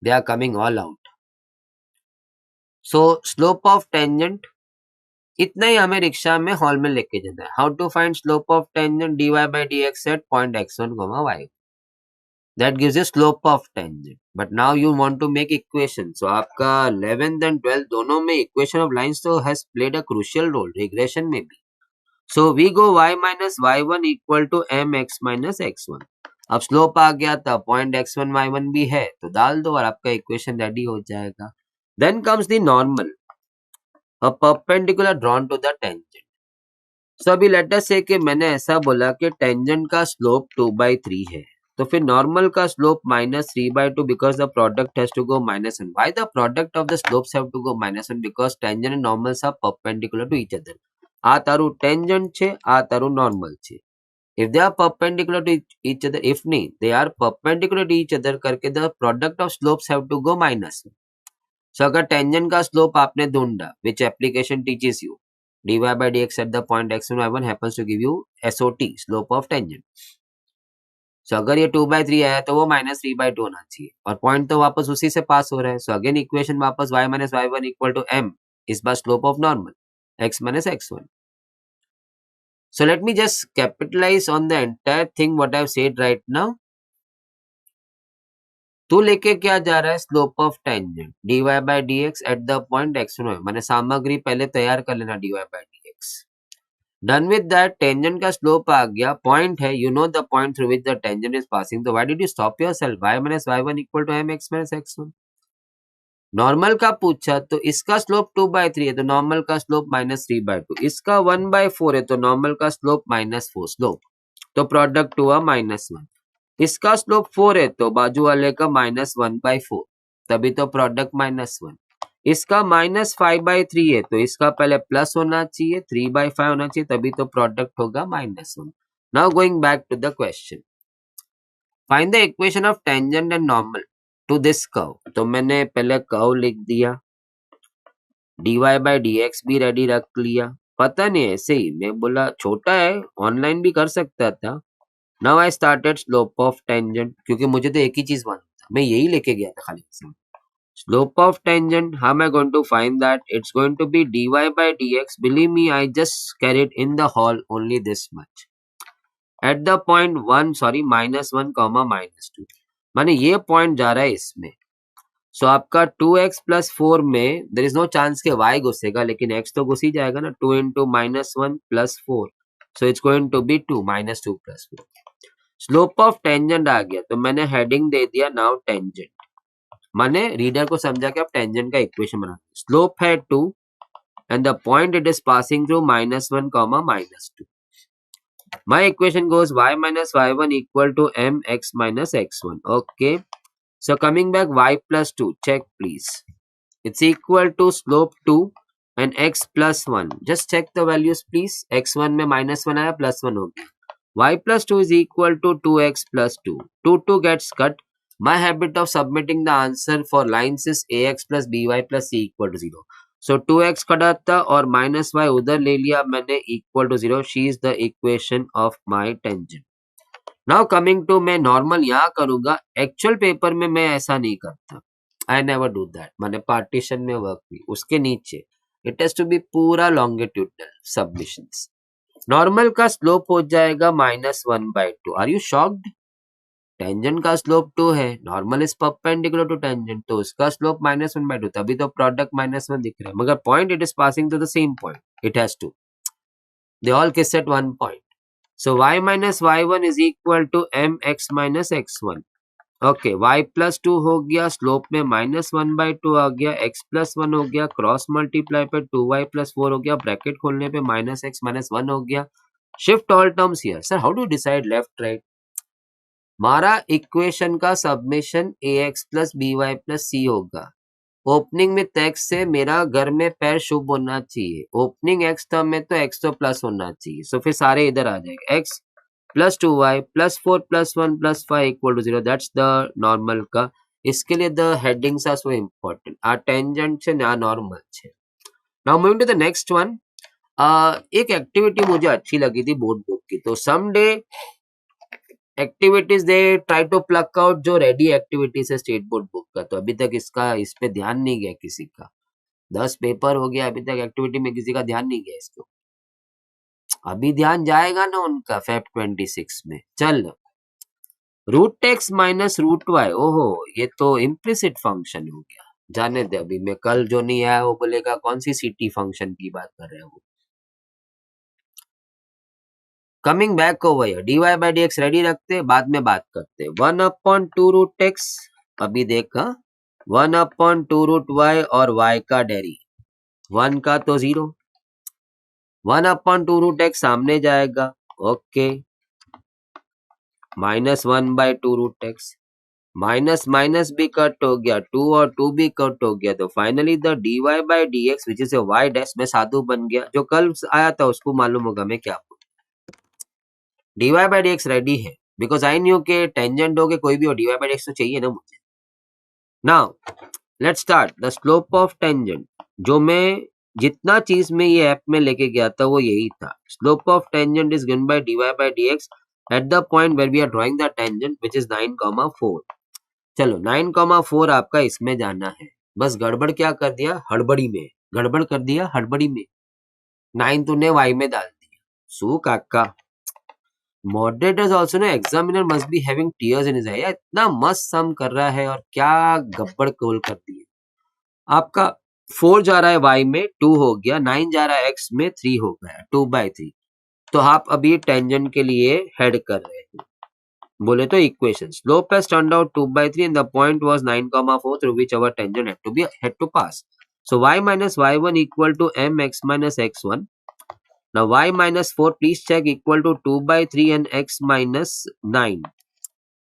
they are coming all out. So slope of tangent, इतना ही हमें रिक्शा में हॉल में लेके जाना है. How to find slope of tangent dy by dx at point x1 comma y. That gives you slope of tangent. But now you want to make equation. So आपका 11th and 12th दोनों में equation of lines तो has played a crucial role. Regression में भी. So we go y minus y1 equal to mx minus x1. अब slope आ गया था, पॉइंट x1 y1 भी है, तो डाल दो और आपका इक्वेशन रेडी हो जाएगा. Then comes the normal, a perpendicular drawn to the tangent. So अभी लेट अस से कि मैंने ऐसा बोला कि टेंजेंट का स्लोप 2/3 है, तो फिर नॉर्मल का slope -3/2 because the product has to go -1. Why the product of the slopes have to go -1? Because tangent and normals are perpendicular to each other. આ તારું tangent છે, આ તારું normal છે. If they are perpendicular to each other, if नहीं, they are perpendicular to each other करके the product of slopes have to go -1. So अगर tangent का slope आपने ढूंढा, which application teaches you, dy by dx at the point x1 y1 happens to give you SOT, slope of tangent. So अगर ये 2/3 आया तो वो -3/2 होना चाहिए, और पॉइंट तो वापस उसी से पास हो रहा है. सो अगेन इक्वेशन वापस y minus y1 equal to m is by slope of normal x minus x1. So let me just capitalize on the entire thing what I've said right now. तू लेके क्या जा रहा है, slope of tangent dy by dx at the point x1 मैंने सामग्री पहले तैयार कर लेना dy by dx. Done with that, tangent का स्लोप आ गया, पॉइंट है, you know the point through which the tangent is passing, तो why did you stop yourself, y minus y1 equal to mx minus x1. Normal का पूछा तो इसका slope 2/3 है, तो नॉर्मल का स्लोप -3/2. इसका 1/4 है, तो नॉर्मल का स्लोप -4 स्लोप, तो प्रोडक्ट हुआ -1. इसका स्लोप 4 है, तो बाजू वाले का -1/4, तभी तो प्रोडक्ट -1. इसका -5/3 है, तो इसका पहले प्लस होना चाहिए, 3/5 होना चाहिए, तभी तो प्रोडक्ट होगा -1. Now going back to the question, find the equation of tangent and normal to this curve. तो मैंने पहले कर्व लिख दिया, dy by dx भी रेडी रख लिया. पता नहीं, ऐसे ही मैं बोला छोटा है, ऑनलाइन भी कर सकता था. Now I started slope of tangent, क्योंकि मुझे तो एक ही चीज बनता था, मैं यही लेके गया था खाली. Slope of tangent, how am I going to find that? It's going to be dy by dx. Believe me, I just carried in the hall only this much. At the point 1, sorry, -1 comma -2. माने ये point जा रहा है इसमें. सो आपका 2x plus 4 में there is no chance के y घुसेगा, लेकिन x तो घुस ही जाएगा ना. 2 into -1 plus 4. So it's going to be 2 -2 plus 4. Slope of tangent आ गया, तो मैंने हेडिंग दे दिया now tangent. माने रीडर को समझा कि आप टेंजेंट का इक्वेशन बना. स्लोप है 2 and the point it is passing through -1 comma -2. My equation goes y minus y1 equal to mx minus x1. Okay, so coming back, y plus 2, check please. It's equal to slope 2 and x plus 1. Just check the values please. x1 में -1 आया, +1 हो गया. y plus 2 is equal to 2x plus 2. 2 gets cut. My habit of submitting the answer for lines is ax plus by plus c equal to 0. So 2x कटा था और -y उधर ले लिया मैंने, equal to 0. She is the equation of my tangent. Now coming to, मैं normal यहाँ करूंगा, एक्चुअल पेपर में मैं ऐसा नहीं करता, आई नेवर डू दैट। मैंने पार्टीशन में वर्क की, उसके नीचे इट हैज टू बी पूरा लॉन्गिट्यूडनल सबमिशंस। नॉर्मल का स्लोप हो जाएगा -1/2। Are you shocked? टेंजेंट का स्लोप 2 है, normal is perpendicular to tangent, तो उसका स्लोप -1/2, तभी तो प्रोडक्ट -1 दिख रहा है, मगर point it is passing to the same point, it has to, they all kiss at one point. So y minus y1 is equal to mx minus x1। Okay, y plus 2 हो गया, slope में -1/2 आ गया, x plus 1 हो गया, cross multiply पे 2y प्लस 4 हो गया, ब्रैकेट खोलने पे -x-1 हो गया। Shift all terms here. Sir how do decide left right? हमारा इक्वेशन का submission ax plus by plus c होगा। ओपनिंग में x से मेरा घर में पैर शुभ होना चाहिए, ओपनिंग x टर्म में तो x तो प्लस होना चाहिए, सो फिर सारे इधर आ जाएगा, x प्लस 2y प्लस 4 प्लस 1 प्लस 5 equal to 0। That's the normal का। इसके लिए the headings are so important. आ टेंजेंट છે ને આ नॉर्मल છે। Now moving to the next one. एक एक्टिविटी मुझे अच्छी लगी थी बोर्ड बुक की, तो some day activities they try to pluck out जो रेडी एक्टिविटीज है स्टेट बोर्ड बुक का, तो अभी तक इसका इस पे ध्यान नहीं गया किसी का। 10 पेपर हो गया, अभी तक एक्टिविटी में किसी का ध्यान नहीं गया इसको। अभी ध्यान जाएगा ना उनका फेब 26 में। चल, root x minus root y, ओहो ये तो इम्प्लिसिट फंक्शन हो गया, जाने दे। अभी मैं कल जो नहीं आया वो बोलेगा कौन सी सिटी फंक्शन की बात कर रहे हो। Coming back over here, dy by dx ready रखते, बाद में बात करते। 1/2 रूट एक्स, अभी देखा 1/2 रूट वाई और y का डेरी 1 का तो 0, 1/2 रूट एक्स सामने जाएगा, okay, -1/2 root x, minus minus भी कट हो गया, 2 और 2 भी कट हो गया, तो finally the dy by dx which is y dash में साधु बन गया। जो कल आया था उसको मालूम होगा मैं क्या बोल, dy बाय dx रेडी है, बिकॉज आई न्यू के टेंजेंट हो के कोई भी हो, dy बाय dx तो चाहिए ना मुझे। Now let's start the slope of tangent. जो मैं जितना चीज में ये ऐप में लेके गया था वो यही था। Slope of tangent is given by dy by dx at the point where we are drawing the tangent which is 9,4। चलो 9,4 आपका इसमें जाना है, बस गड़बड़ क्या कर दिया, हड़बड़ी में गड़बड़ कर दिया, हड़बड़ी में 9 तूने y में डाल दिया। सू काका, मॉडरेटर्स आल्सो ना examiner must be having tears in his eye, इतना मस्त सम कर रहा है और क्या गब्बड़ कोल कर दी है। आपका 4 जा रहा है y में, 2 हो गया, 9 जा रहा है x में, 3 हो गया, 2/3। तो आप अभी टेंजेंट के लिए हेड कर रहे हैं, बोले तो equation slope has turned out 2/3 and the point was 9,4 through which our tangent had to pass. So y minus y1 equal to mx minus x1. Now y minus 4 please check equal to 2/3 and x minus 9.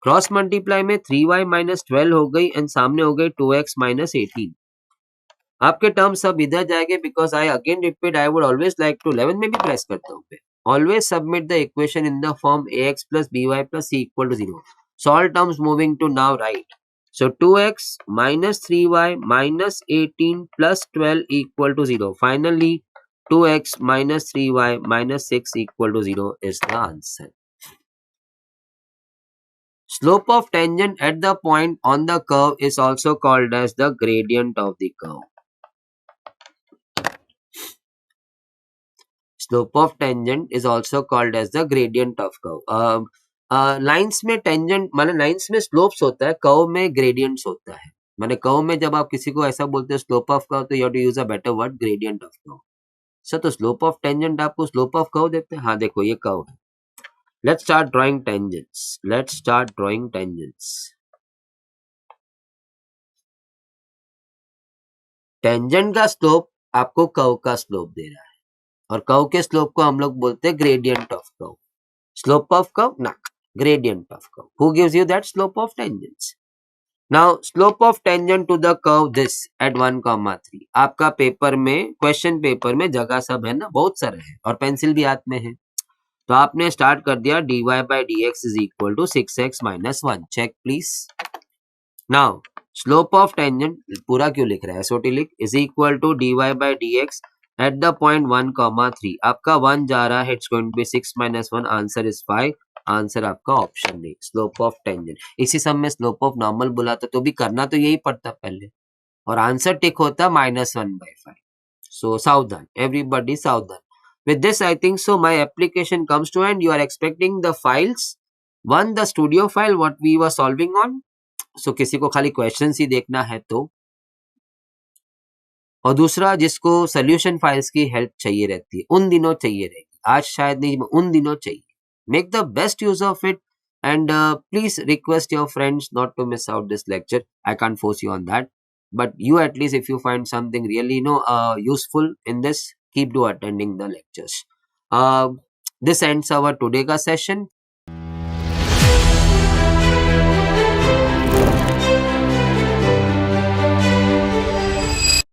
Cross multiply में 3y minus 12 हो गई and सामने हो गई 2x minus 18। आपके term सब इधर जाएंगे, because I again repeat, I would always like to 11 में भी प्रेस करता हूँ पे, always submit the equation in the form ax plus by plus c equal to 0. Solve terms moving to now right. So 2x minus 3y minus 18 plus 12 equal to 0. Finally 2x minus 3y minus 6 equal to 0 is the answer. Slope of tangent at the point on the curve is also called as the gradient of the curve. Slope of tangent is also called as the gradient of curve. Lines में tangent माने lines में slopes होता है, curve में gradients होता है। माने curve में जब आप किसी को ऐसा बोलते हो स्लोप ऑफ कर्व, तो you have to use a better word gradient of curve. Sir तो स्लोप ऑफ टेंजेंट आपको स्लोप ऑफ कर्व देते हैं? हाँ देखो ये कर्व है। Let's start drawing tangents, let's start drawing tangents. Tangent का स्लोप आपको कर्व का स्लोप दे रहा है, और कर्व के स्लोप को हम लोग बोलते हैं gradient of curve. Slope of curve? Nah, gradient of curve. Who gives you that slope of tangents? Now, slope of tangent to the curve this at 1,3. आपका पेपर में, क्वेश्चन पेपर में जगह सब है ना, बहुत सारे है, और पेंसिल भी हाथ में है। तो आपने स्टार्ट कर दिया dy by dx is equal to 6x minus 1. Check please. Now, slope of tangent पूरा क्यों लिख रहा है, एसओटी लिख, is equal to dy by dx At the point 1 comma 3 आपका 1 जा रहा है, it's going to be 6 minus 1, answer is 5. Answer आपका ऑप्शन नहीं, स्लोप ऑफ टेंजेंट. इसी सब में स्लोप ऑफ नॉर्मल बोला था, तो भी करना तो यही पड़ता पहले, और आंसर टिक होता -1/5. So सावधान, everybody सावधान. With this, I think so my application comes to end. You are expecting the files. One, the studio file what we were solving on. So किसी को खाली questions ही देखना है तो, और दूसरा जिसको सोल्यूशन फाइल्स की हेल्प चाहिए रहती है, उन दिनों चाहिए रहेगी, आज शायद नहीं, उन दिनों चाहिए. Make the best use of it, and please request your friends not to miss out this lecture. I can't force you on that, but you at least, if you find something really useful in this, keep do attending the lectures. uh, this ends our today ka session.